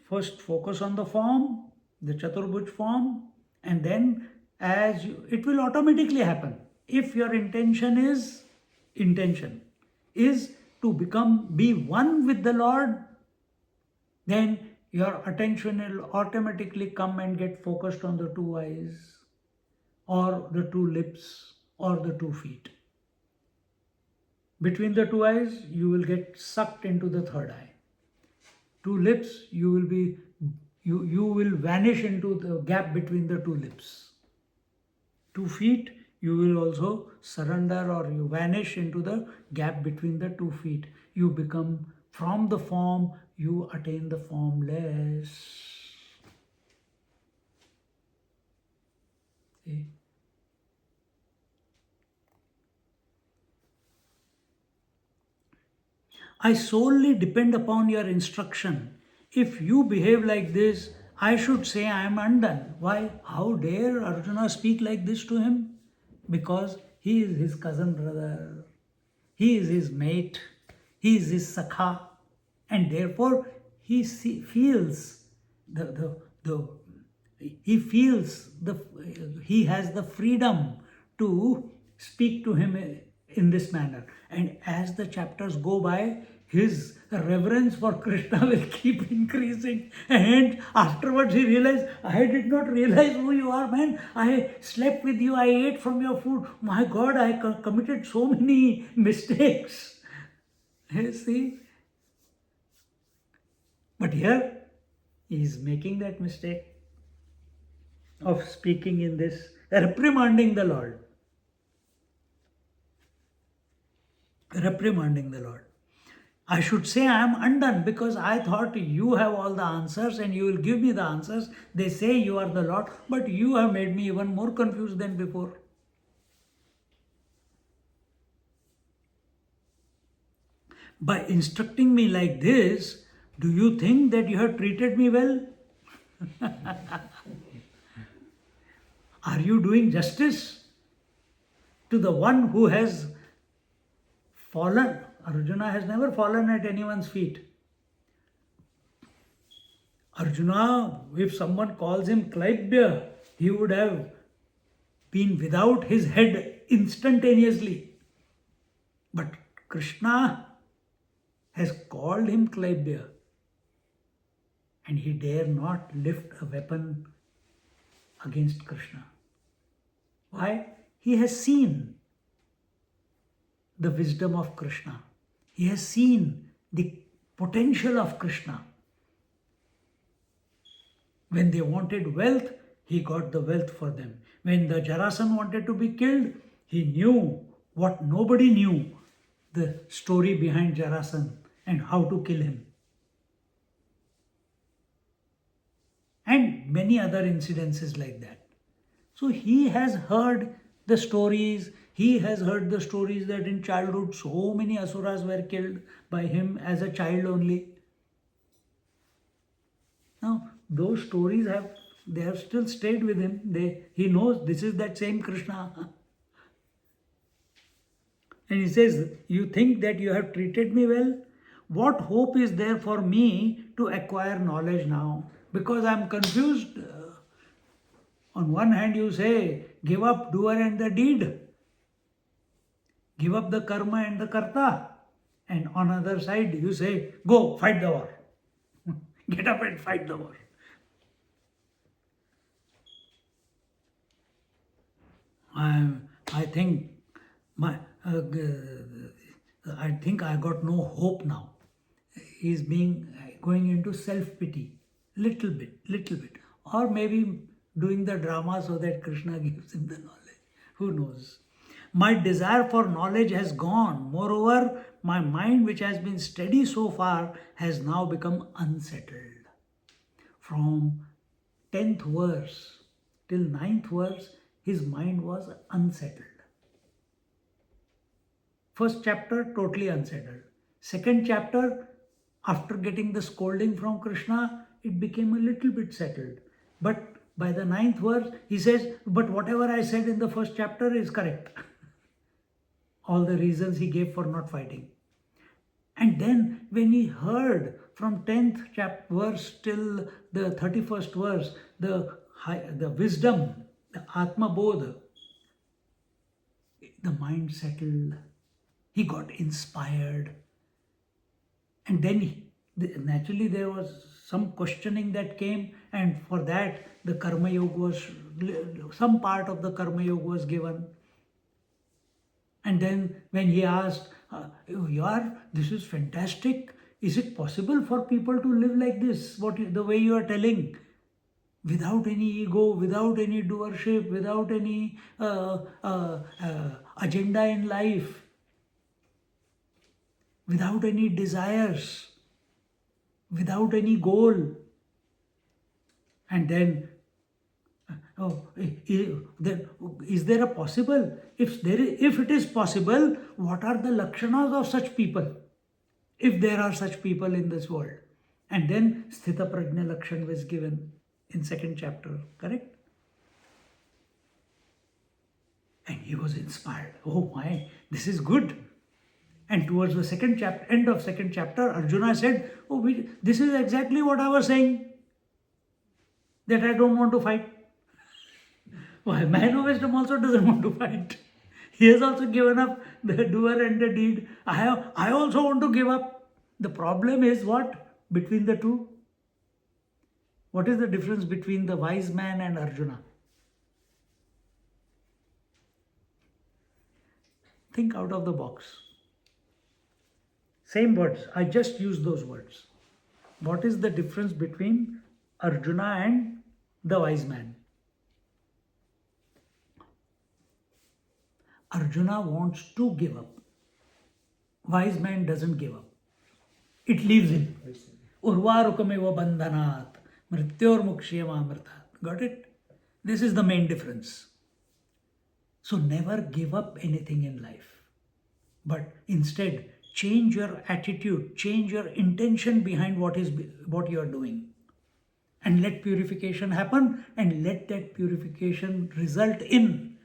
First focus on the form, the Chaturbhuj form, and then it will automatically happen. If your intention is to be one with the Lord, then your attention will automatically come and get focused on the two eyes, or the two lips, or the 2 feet. Between the 2 eyes, you will get sucked into the 3rd eye. 2 lips, you will vanish into the gap between the 2 lips. 2 feet, you will also surrender, or you vanish into the gap between the 2 feet. You become, from the form, you attain the formless. See? I solely depend upon your instruction. If you behave like this, I should say I am undone. Why? How dare Arjuna speak like this to him? Because he is his cousin brother. He is his mate. He is his sakha. And therefore, he feels he has the freedom to speak to him in this manner. And as the chapters go by, his reverence for Krishna will keep increasing. And afterwards he realized, I did not realize who you are, man. I slept with you, I ate from your food. My God, I committed so many mistakes. You see? But here, he is making that mistake of speaking in this, reprimanding the Lord. Reprimanding the Lord. I should say I am undone, because I thought you have all the answers and you will give me the answers. They say you are the Lord, but you have made me even more confused than before. By instructing me like this, do you think that you have treated me well? Are you doing justice to the one who has fallen? Arjuna has never fallen at anyone's feet. Arjuna, if someone calls him Klaibya, he would have been without his head instantaneously. But Krishna has called him Klaibya, and he dare not lift a weapon against Krishna. Why? He has seen the wisdom of Krishna. He has seen the potential of Krishna. When they wanted wealth, he got the wealth for them. When the Jarasan wanted to be killed, he knew what nobody knew, the story behind Jarasan and how to kill him. And many other incidences like that. So he has heard the stories. He has heard the stories that in childhood so many asuras were killed by him as a child only. Now those stories have still stayed with him. He knows this is that same Krishna. And he says, you think that you have treated me well? What hope is there for me to acquire knowledge now? Because I am confused. On one hand you say, give up doer and the deed. Give up the karma and the karta. And on other side you say, go fight the war. Get up and fight the war. I think I got no hope now. He's going into self-pity, little bit, or maybe doing the drama so that Krishna gives him the knowledge. Who knows? My desire for knowledge has gone. Moreover, my mind, which has been steady so far, has now become unsettled. From 10th verse till 9th verse, his mind was unsettled. First chapter, totally unsettled. Second chapter, after getting the scolding from Krishna, it became a little bit settled. But by the 9th verse, he says, but whatever I said in the first chapter is correct. All the reasons he gave for not fighting. And then when he heard from 10th verse till the 31st verse, the wisdom, the Atma Bodha, the mind settled. He got inspired. And then naturally there was some questioning that came, and for that the Karma Yoga was, some part of the Karma Yoga was given. And then when he asked, this is fantastic. Is it possible for people to live like this, the way you are telling? Without any ego, without any doership, without any agenda in life, without any desires, without any goal. And then, is there a possible? If it is possible, what are the lakshanas of such people? If there are such people in this world. And then Sthita Prajna Lakshan was given in 2nd chapter, correct? And he was inspired. Oh my, this is good. And towards the end of 2nd chapter, Arjuna said, this is exactly what I was saying, that I don't want to fight. Why, man of wisdom also doesn't want to fight. He has also given up the doer and the deed. I also want to give up. The problem is what? Between the two? What is the difference between the wise man and Arjuna? Think out of the box. Same words. I just used those words. What is the difference between Arjuna and the wise man? Arjuna wants to give up. Wise man doesn't give up. It leaves him. Urvarukameva bandhanat mrityor mukshiyam amritat. Got it? This is the main difference. So never give up anything in life. But instead, change your attitude, change your intention behind what you are doing. And let purification happen, and let that purification result in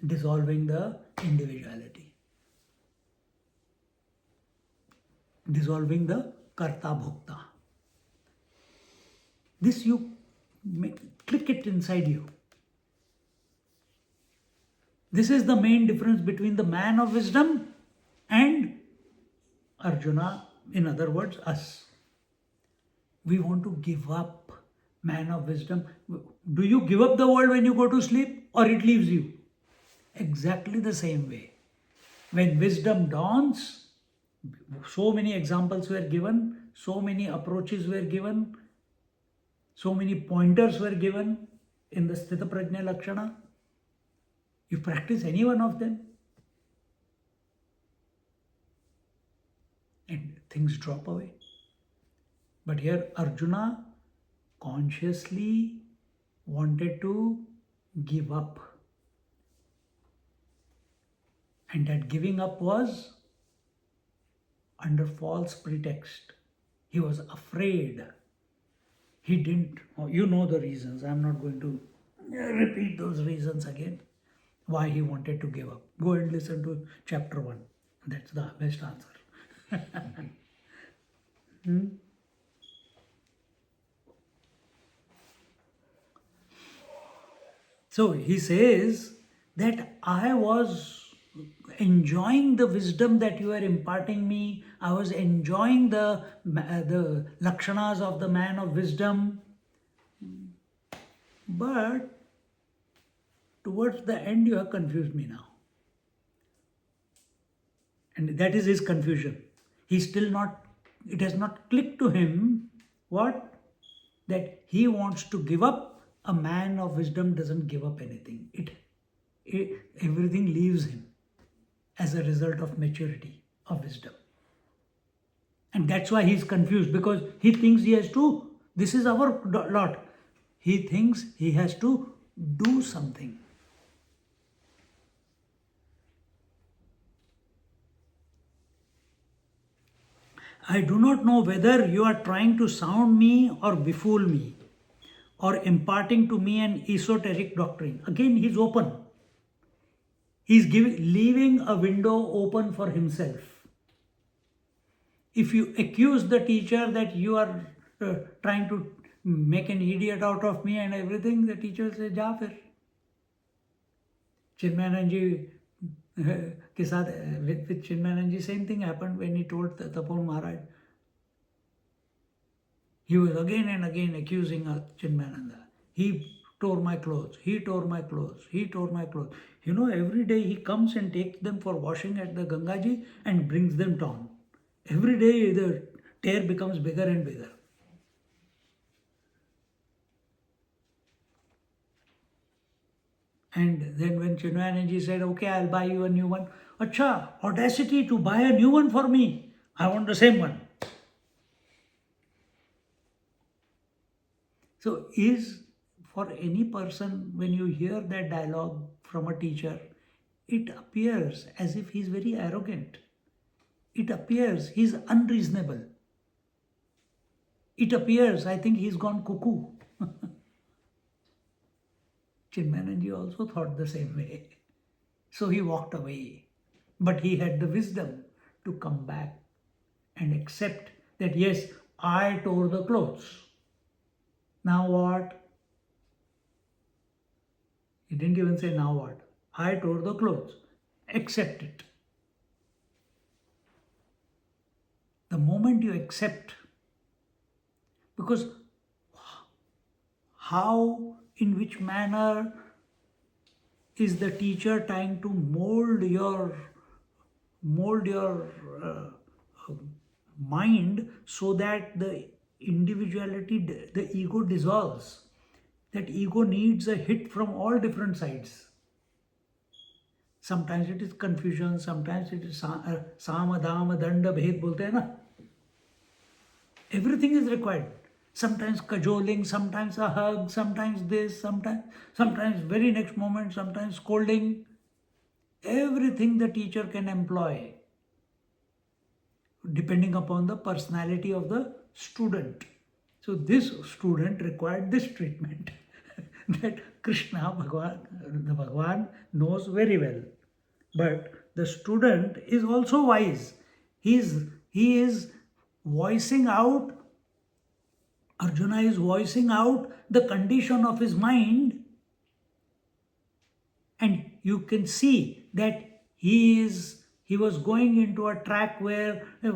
dissolving the individuality. Dissolving the karta bhokta. This you click it inside you. This is the main difference between the man of wisdom and Arjuna, in other words, us. We want to give up, man of wisdom. Do you give up the world when you go to sleep, or it leaves you? Exactly the same way. When wisdom dawns, so many examples were given, so many approaches were given, so many pointers were given in the Sthita Prajna Lakshana. You practice any one of them, and things drop away. But here Arjuna consciously wanted to give up. And that giving up was under false pretext. He was afraid. He didn't, you know the reasons. I'm not going to repeat those reasons again. Why he wanted to give up. Go and listen to chapter 1. That's the best answer. So he says that I was enjoying the wisdom that you are imparting me. I was enjoying the lakshanas of the man of wisdom. But towards the end, you have confused me now. And that is his confusion. It has not clicked to him what? That he wants to give up. A man of wisdom doesn't give up anything. Everything leaves him as a result of maturity, of wisdom. And that's why he's confused, because he thinks he has to, this is our lot. He thinks he has to do something. I do not know whether you are trying to sound me or befool me, or imparting to me an esoteric doctrine. Again, he's open. He's leaving a window open for himself. If you accuse the teacher that you are trying to make an idiot out of me and everything, the teacher will say, Ja fir. Chinmayanand ji ke saath, with Chinmayanand ji, same thing happened when he told Tapon Maharaj. He was again and again accusing Chinmayananda. He tore my clothes, he tore my clothes, he tore my clothes. You know, every day he comes and takes them for washing at the Gangaji and brings them down. Every day the tear becomes bigger and bigger. And then when Chinmayanand said, okay, I'll buy you a new one. Acha, audacity to buy a new one for me. I want the same one. So is for any person, when you hear that dialogue from a teacher, it appears as if he's very arrogant. It appears he's unreasonable. It appears, I think he's gone cuckoo. Chinmayanand also thought the same way. So he walked away. But he had the wisdom to come back and accept that, yes, I tore the clothes. Now what? He didn't even say now what. I tore the clothes. Accept it. The moment you accept, because how, in which manner is the teacher trying to mold your mind so that the individuality, the ego dissolves. That ego needs a hit from all different sides. Sometimes it is confusion, sometimes it is sama, dama, danda, bhed bolte hai na. Everything is required. Sometimes cajoling, sometimes a hug, sometimes this, sometimes very next moment, sometimes scolding. Everything the teacher can employ depending upon the personality of the student. So this student required this treatment that Krishna, the Bhagavan knows very well. But the student is also wise. He is voicing out, Arjuna is voicing out the condition of his mind, and you can see that he was going into a track where, I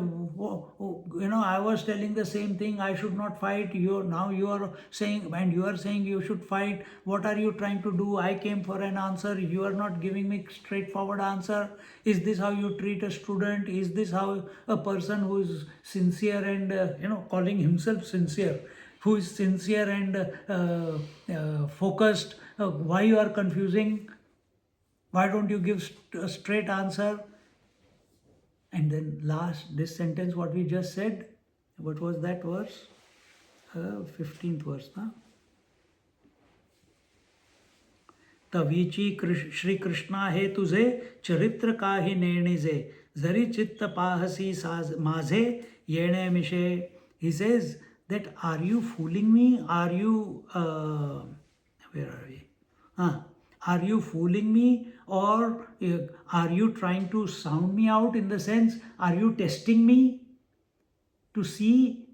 was telling the same thing, I should not fight. Now you are saying, and you are saying you should fight. What are you trying to do? I came for an answer. You are not giving me straightforward answer. Is this how you treat a student? Is this how a person who is sincere and, calling himself sincere, who is sincere and focused, why you are confusing? Why don't you give a straight answer? And then this sentence, what we just said, what was that verse? 15th verse, na? तवीची Shri Krishna हे तुझे चरित्र काही नेणिजे जरी चित्त पाहसी माझे येणे मिशे. He says that, are you fooling me? Are you, where are we? Are you fooling me, or are you trying to sound me out, in the sense, are you testing me to see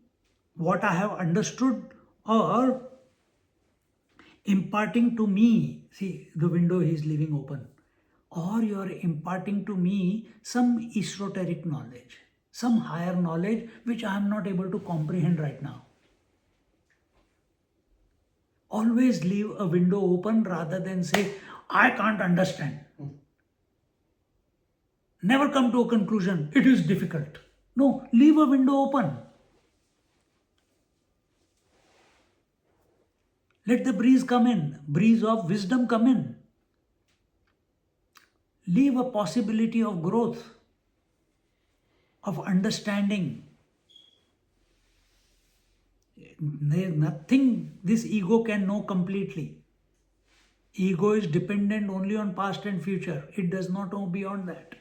what I have understood, or imparting to me, see the window he is leaving open, or you are imparting to me some esoteric knowledge, some higher knowledge which I am not able to comprehend right now. Always leave a window open rather than say, I can't understand. Never come to a conclusion, it is difficult. No, leave a window open. Let the breeze come in, breeze of wisdom come in. Leave a possibility of growth, of understanding. There is nothing this ego can know completely. Ego is dependent only on past and future. It does not know beyond that.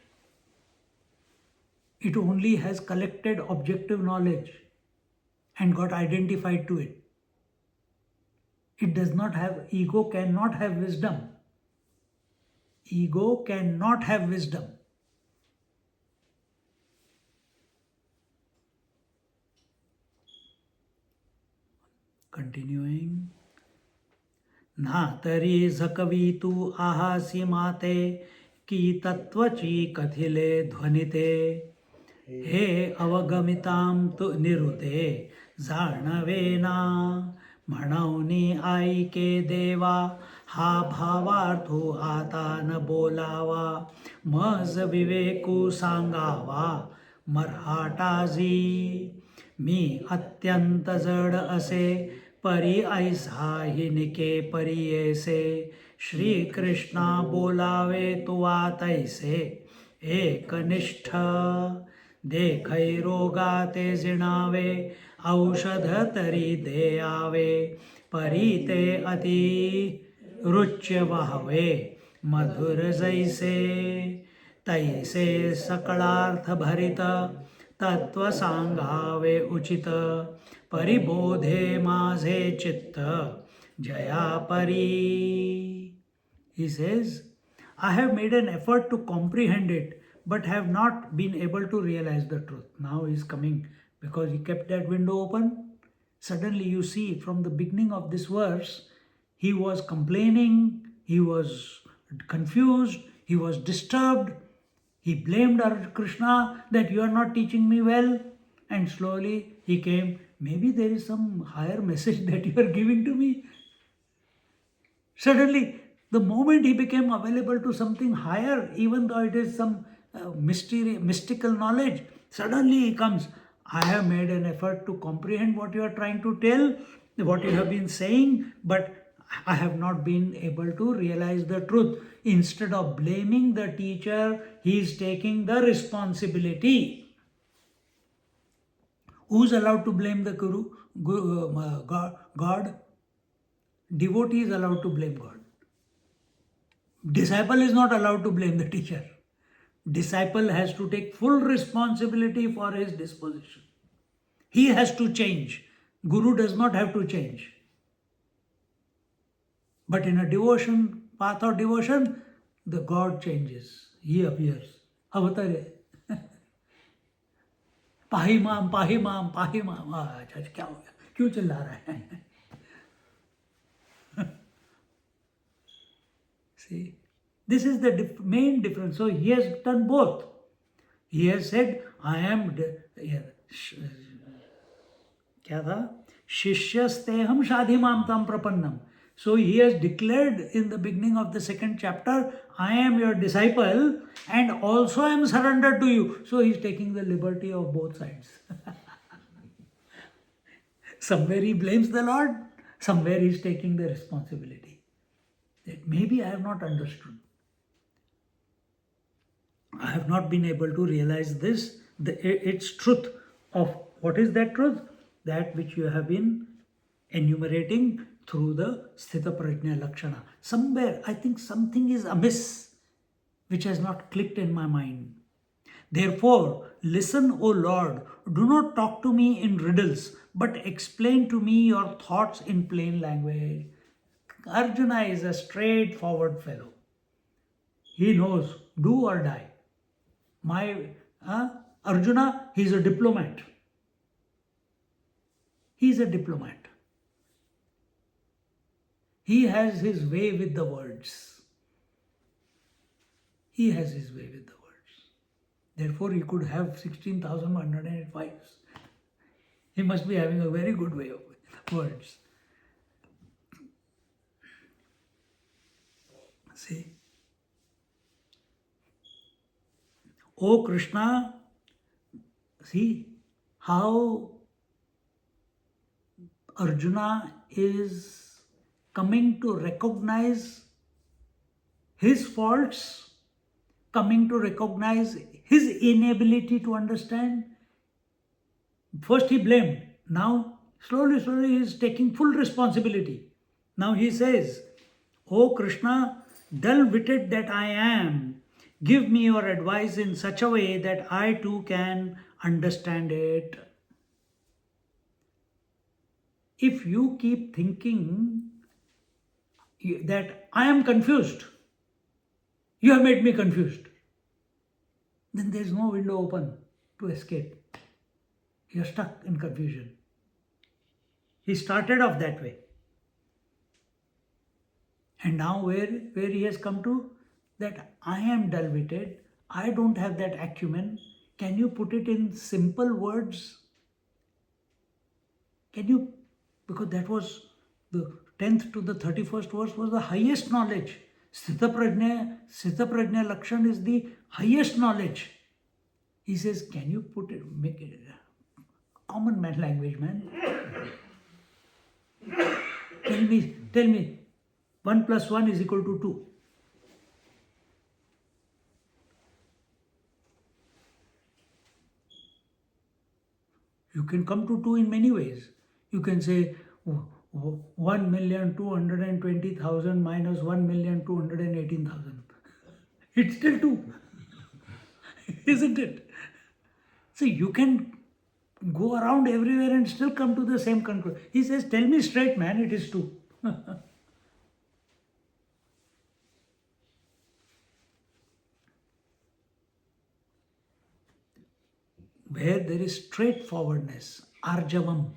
It only has collected objective knowledge and got identified to it. It does not have, ego cannot have wisdom. Ego cannot have wisdom. Continuing. नातरी झकवीतु आहासी माते की तत्वची कथिले ध्वनिते हे अवगमिताम तु निरुते जाणवेना म्हणवनी ऐके देवा हा भावार्थो आता न बोलावा मज विवेकू सांगावा मराठाजी मी अत्यंत जड असे परी ऐसा हिनिके परियेसे श्री कृष्णा बोलावे तुवा तैसे एकनिष्ठ देखै रोगा ते जिणावे औषध तरी देयावे परी ते अति रुच्य वाहवे मधुर जैसे तैसे सकळार्थ भरित तत्व सांगावे उचित परिबोधे माझे चित्त जया परी. He says, I have made an effort to comprehend it, but have not been able to realize the truth. Now he is coming because he kept that window open. Suddenly you see from the beginning of this verse, he was complaining, he was confused, he was disturbed. He blamed Krishna that you are not teaching me well. And slowly he came, maybe there is some higher message that you are giving to me. Suddenly, the moment he became available to something higher, even though it is some mystical knowledge, suddenly he comes, I have made an effort to comprehend what you are trying to tell, what you have been saying, but I have not been able to realize the truth. Instead of blaming the teacher, he is taking the responsibility. Who is allowed to blame the God? Devotee is allowed to blame God. Disciple is not allowed to blame the teacher. Disciple has to take full responsibility for his disposition. He has to change. Guru does not have to change. But in a devotion, path of devotion, the God changes. He appears. Avatare. पाही माम पाही माम पाही माम. अच्छा क्या हो गया, क्यों चिल्ला रहा है? See, this is the main difference. So he has done both. He has said, I am क्या था? शिष्यस्तेहम शाधिमाम tam prapannam. So he has declared in the beginning of the second chapter, I am your disciple and also I am surrendered to you. So he is taking the liberty of both sides. Somewhere he blames the Lord, somewhere he is taking the responsibility. That maybe I have not understood. I have not been able to realize this, its truth of what is that truth? That which you have been enumerating through the Sthita Prajna Lakshana. Somewhere I think something is amiss which has not clicked in my mind. Therefore, listen, O Lord, do not talk to me in riddles, but explain to me your thoughts in plain language. Arjuna is a straightforward fellow. He knows, do or die. Arjuna, he is a diplomat. He is a diplomat. He has his way with the words. He has his way with the words. Therefore, he could have 16,108 wives. He must be having a very good way of words. See? O Krishna, see how Arjuna is coming to recognize his faults, coming to recognize his inability to understand. First he blamed, now slowly he is taking full responsibility. Now he says, O Krishna, dull-witted that I am, Give me your advice in such a way that I too can understand it. If you keep thinking that I am confused, you have made me confused, then there is no window open to escape. You are stuck in confusion. He started off that way. And now where he has come to, that I am dull-witted, I don't have that acumen. Can you put it in simple words? Can you, because that was the 10th to the 31st verse was the highest knowledge. Sthita Prajna Lakshan is the highest knowledge. He says, can you put it, make it common man language, man? Tell me, 1 plus 1 is equal to 2. You can come to 2 in many ways. You can say 1,220,000 minus 1,218,000. It's still 2. Isn't it? So you can go around everywhere and still come to the same conclusion. He says, tell me straight, man, it is 2. Where there is straightforwardness, arjavam.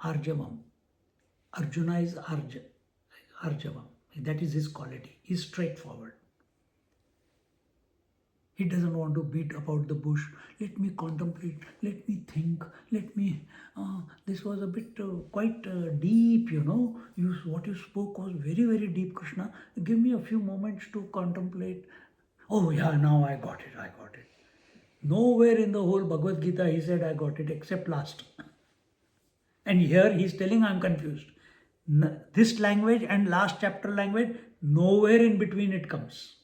Arjuna is arjavam. That is his quality. He is straightforward. He doesn't want to beat about the bush. Let me contemplate. Let me think. This was a bit quite deep, you know. What you spoke was very, very deep, Krishna. Give me a few moments to contemplate. Oh yeah, now I got it. Nowhere in the whole Bhagavad Gita he said I got it except last. And here he is telling I am confused. This language and last chapter language, nowhere in between it comes.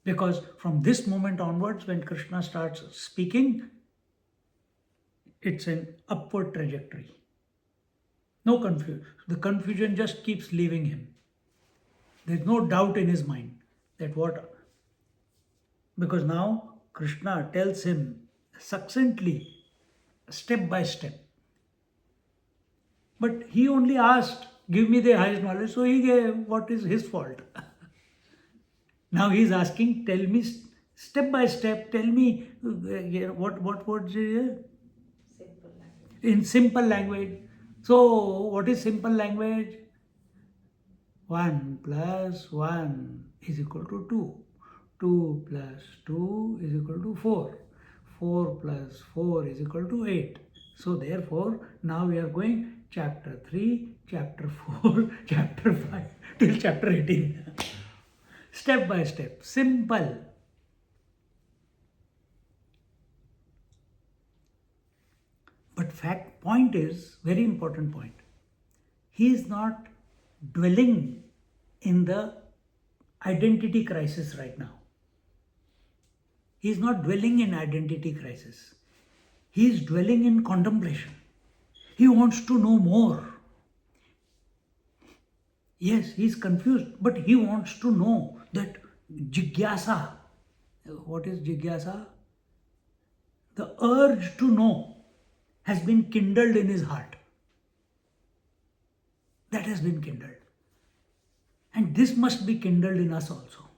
Because from this moment onwards, when Krishna starts speaking, it's an upward trajectory. No confusion. The confusion just keeps leaving him. There's no doubt in his mind that what. Because now Krishna tells him succinctly, step by step. But he only asked, give me the highest knowledge, so he gave. What is his fault? Now he is asking, tell me step by step, tell me what words here? Simple language. In simple language. So what is simple language? 1 plus 1 is equal to 2. 2 plus 2 is equal to 4. 4 plus 4 is equal to 8. So therefore, now we are going chapter 3, chapter 4, chapter 5 till chapter 18. Step by step, simple. But point is, very important point. He is not dwelling in the identity crisis right now. He is not dwelling in identity crisis. He is dwelling in contemplation. He wants to know more. Yes, he is confused, but he wants to know that jigyasa. What is jigyasa? The urge to know has been kindled in his heart. That has been kindled. And this must be kindled in us also.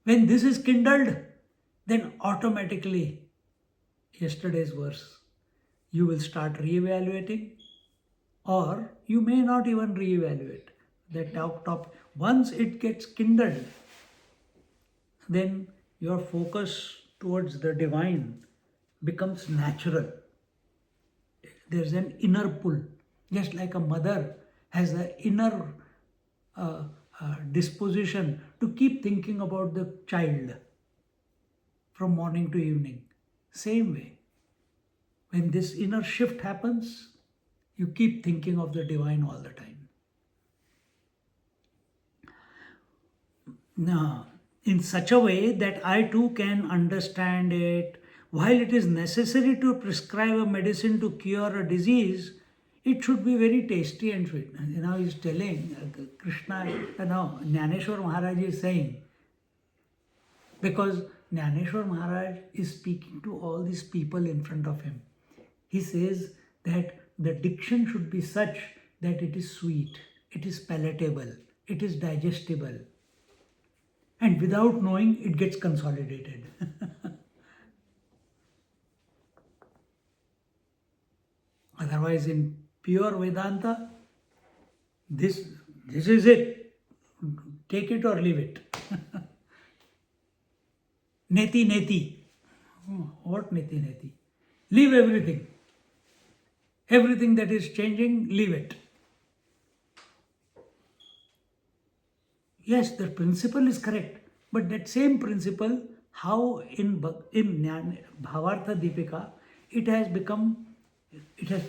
When this is kindled, then automatically, yesterday's verse, you will start reevaluating, or you may not even reevaluate that top. Once it gets kindled, then your focus towards the divine becomes natural. There's an inner pull, just like a mother has an inner disposition to keep thinking about the child from morning to evening. Same way, when this inner shift happens, you keep thinking of the divine all the time. Now, in such a way that I too can understand it, while it is necessary to prescribe a medicine to cure a disease, it should be very tasty and sweet. You know, he's telling Krishna, Dnyaneshwar Maharaj is saying, because Dnyaneshwar Maharaj is speaking to all these people in front of him. He says that the diction should be such that it is sweet, it is palatable, it is digestible. And without knowing, it gets consolidated. Otherwise, in pure Vedanta, this is it. Take it or leave it. Neti neti. What neti neti? Leave everything. Everything that is changing, leave it. Yes, the principle is correct, but that same principle, how in Bhavartha Deepika, it has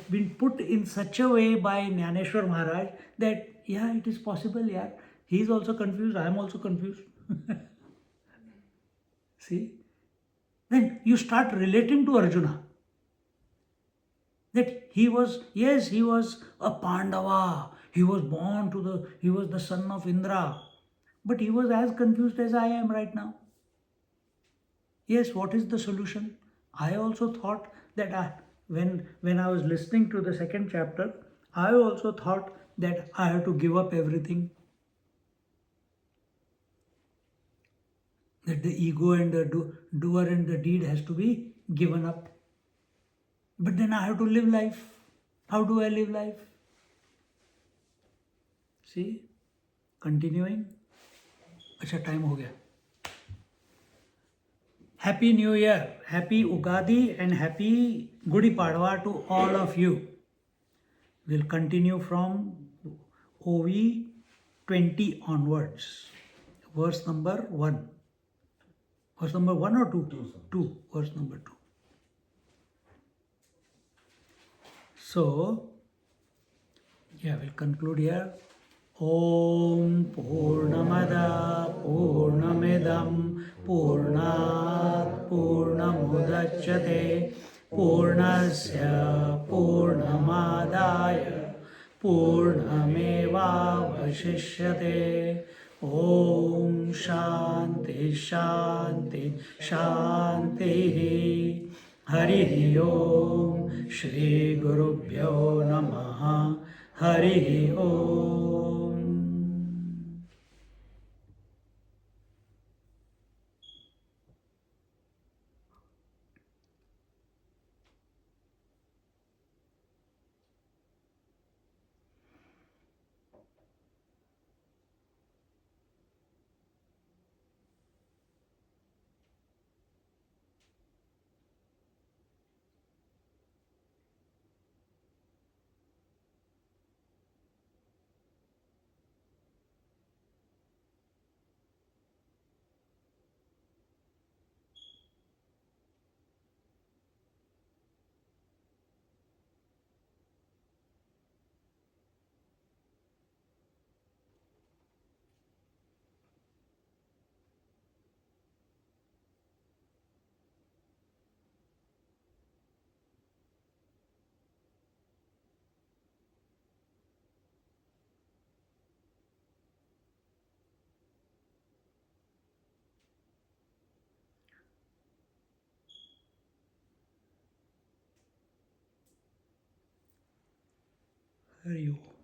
been put in such a way by Dnyaneshwar Maharaj that, yeah, it is possible, yeah. He is also confused, I am also confused. See? Then you start relating to Arjuna. That he was a Pandava. He was he was the son of Indra. But he was as confused as I am right now. Yes, what is the solution? I also thought that when I was listening to the second chapter, I also thought that I have to give up everything. That the ego and the doer and the deed has to be given up. But then I have to live life. How do I live life? See? Continuing. अच्छा time हो गया. Happy New Year, Happy Ugadi and Happy Gudi Padwa to all of you. We'll continue from OV 20 onwards. Verse number 1. Verse number 1 or 2? 2. Verse number 2. So, yeah, we'll conclude here. Om Purnamada Purnamidam Purnat Purnamudachyate Purnasya Purnamadaya Purnameva Vashishyate. Om Shanti Shanti Shanti. Hari Om Shri Gurubhyo Namaha. Hari Om. Hari Om.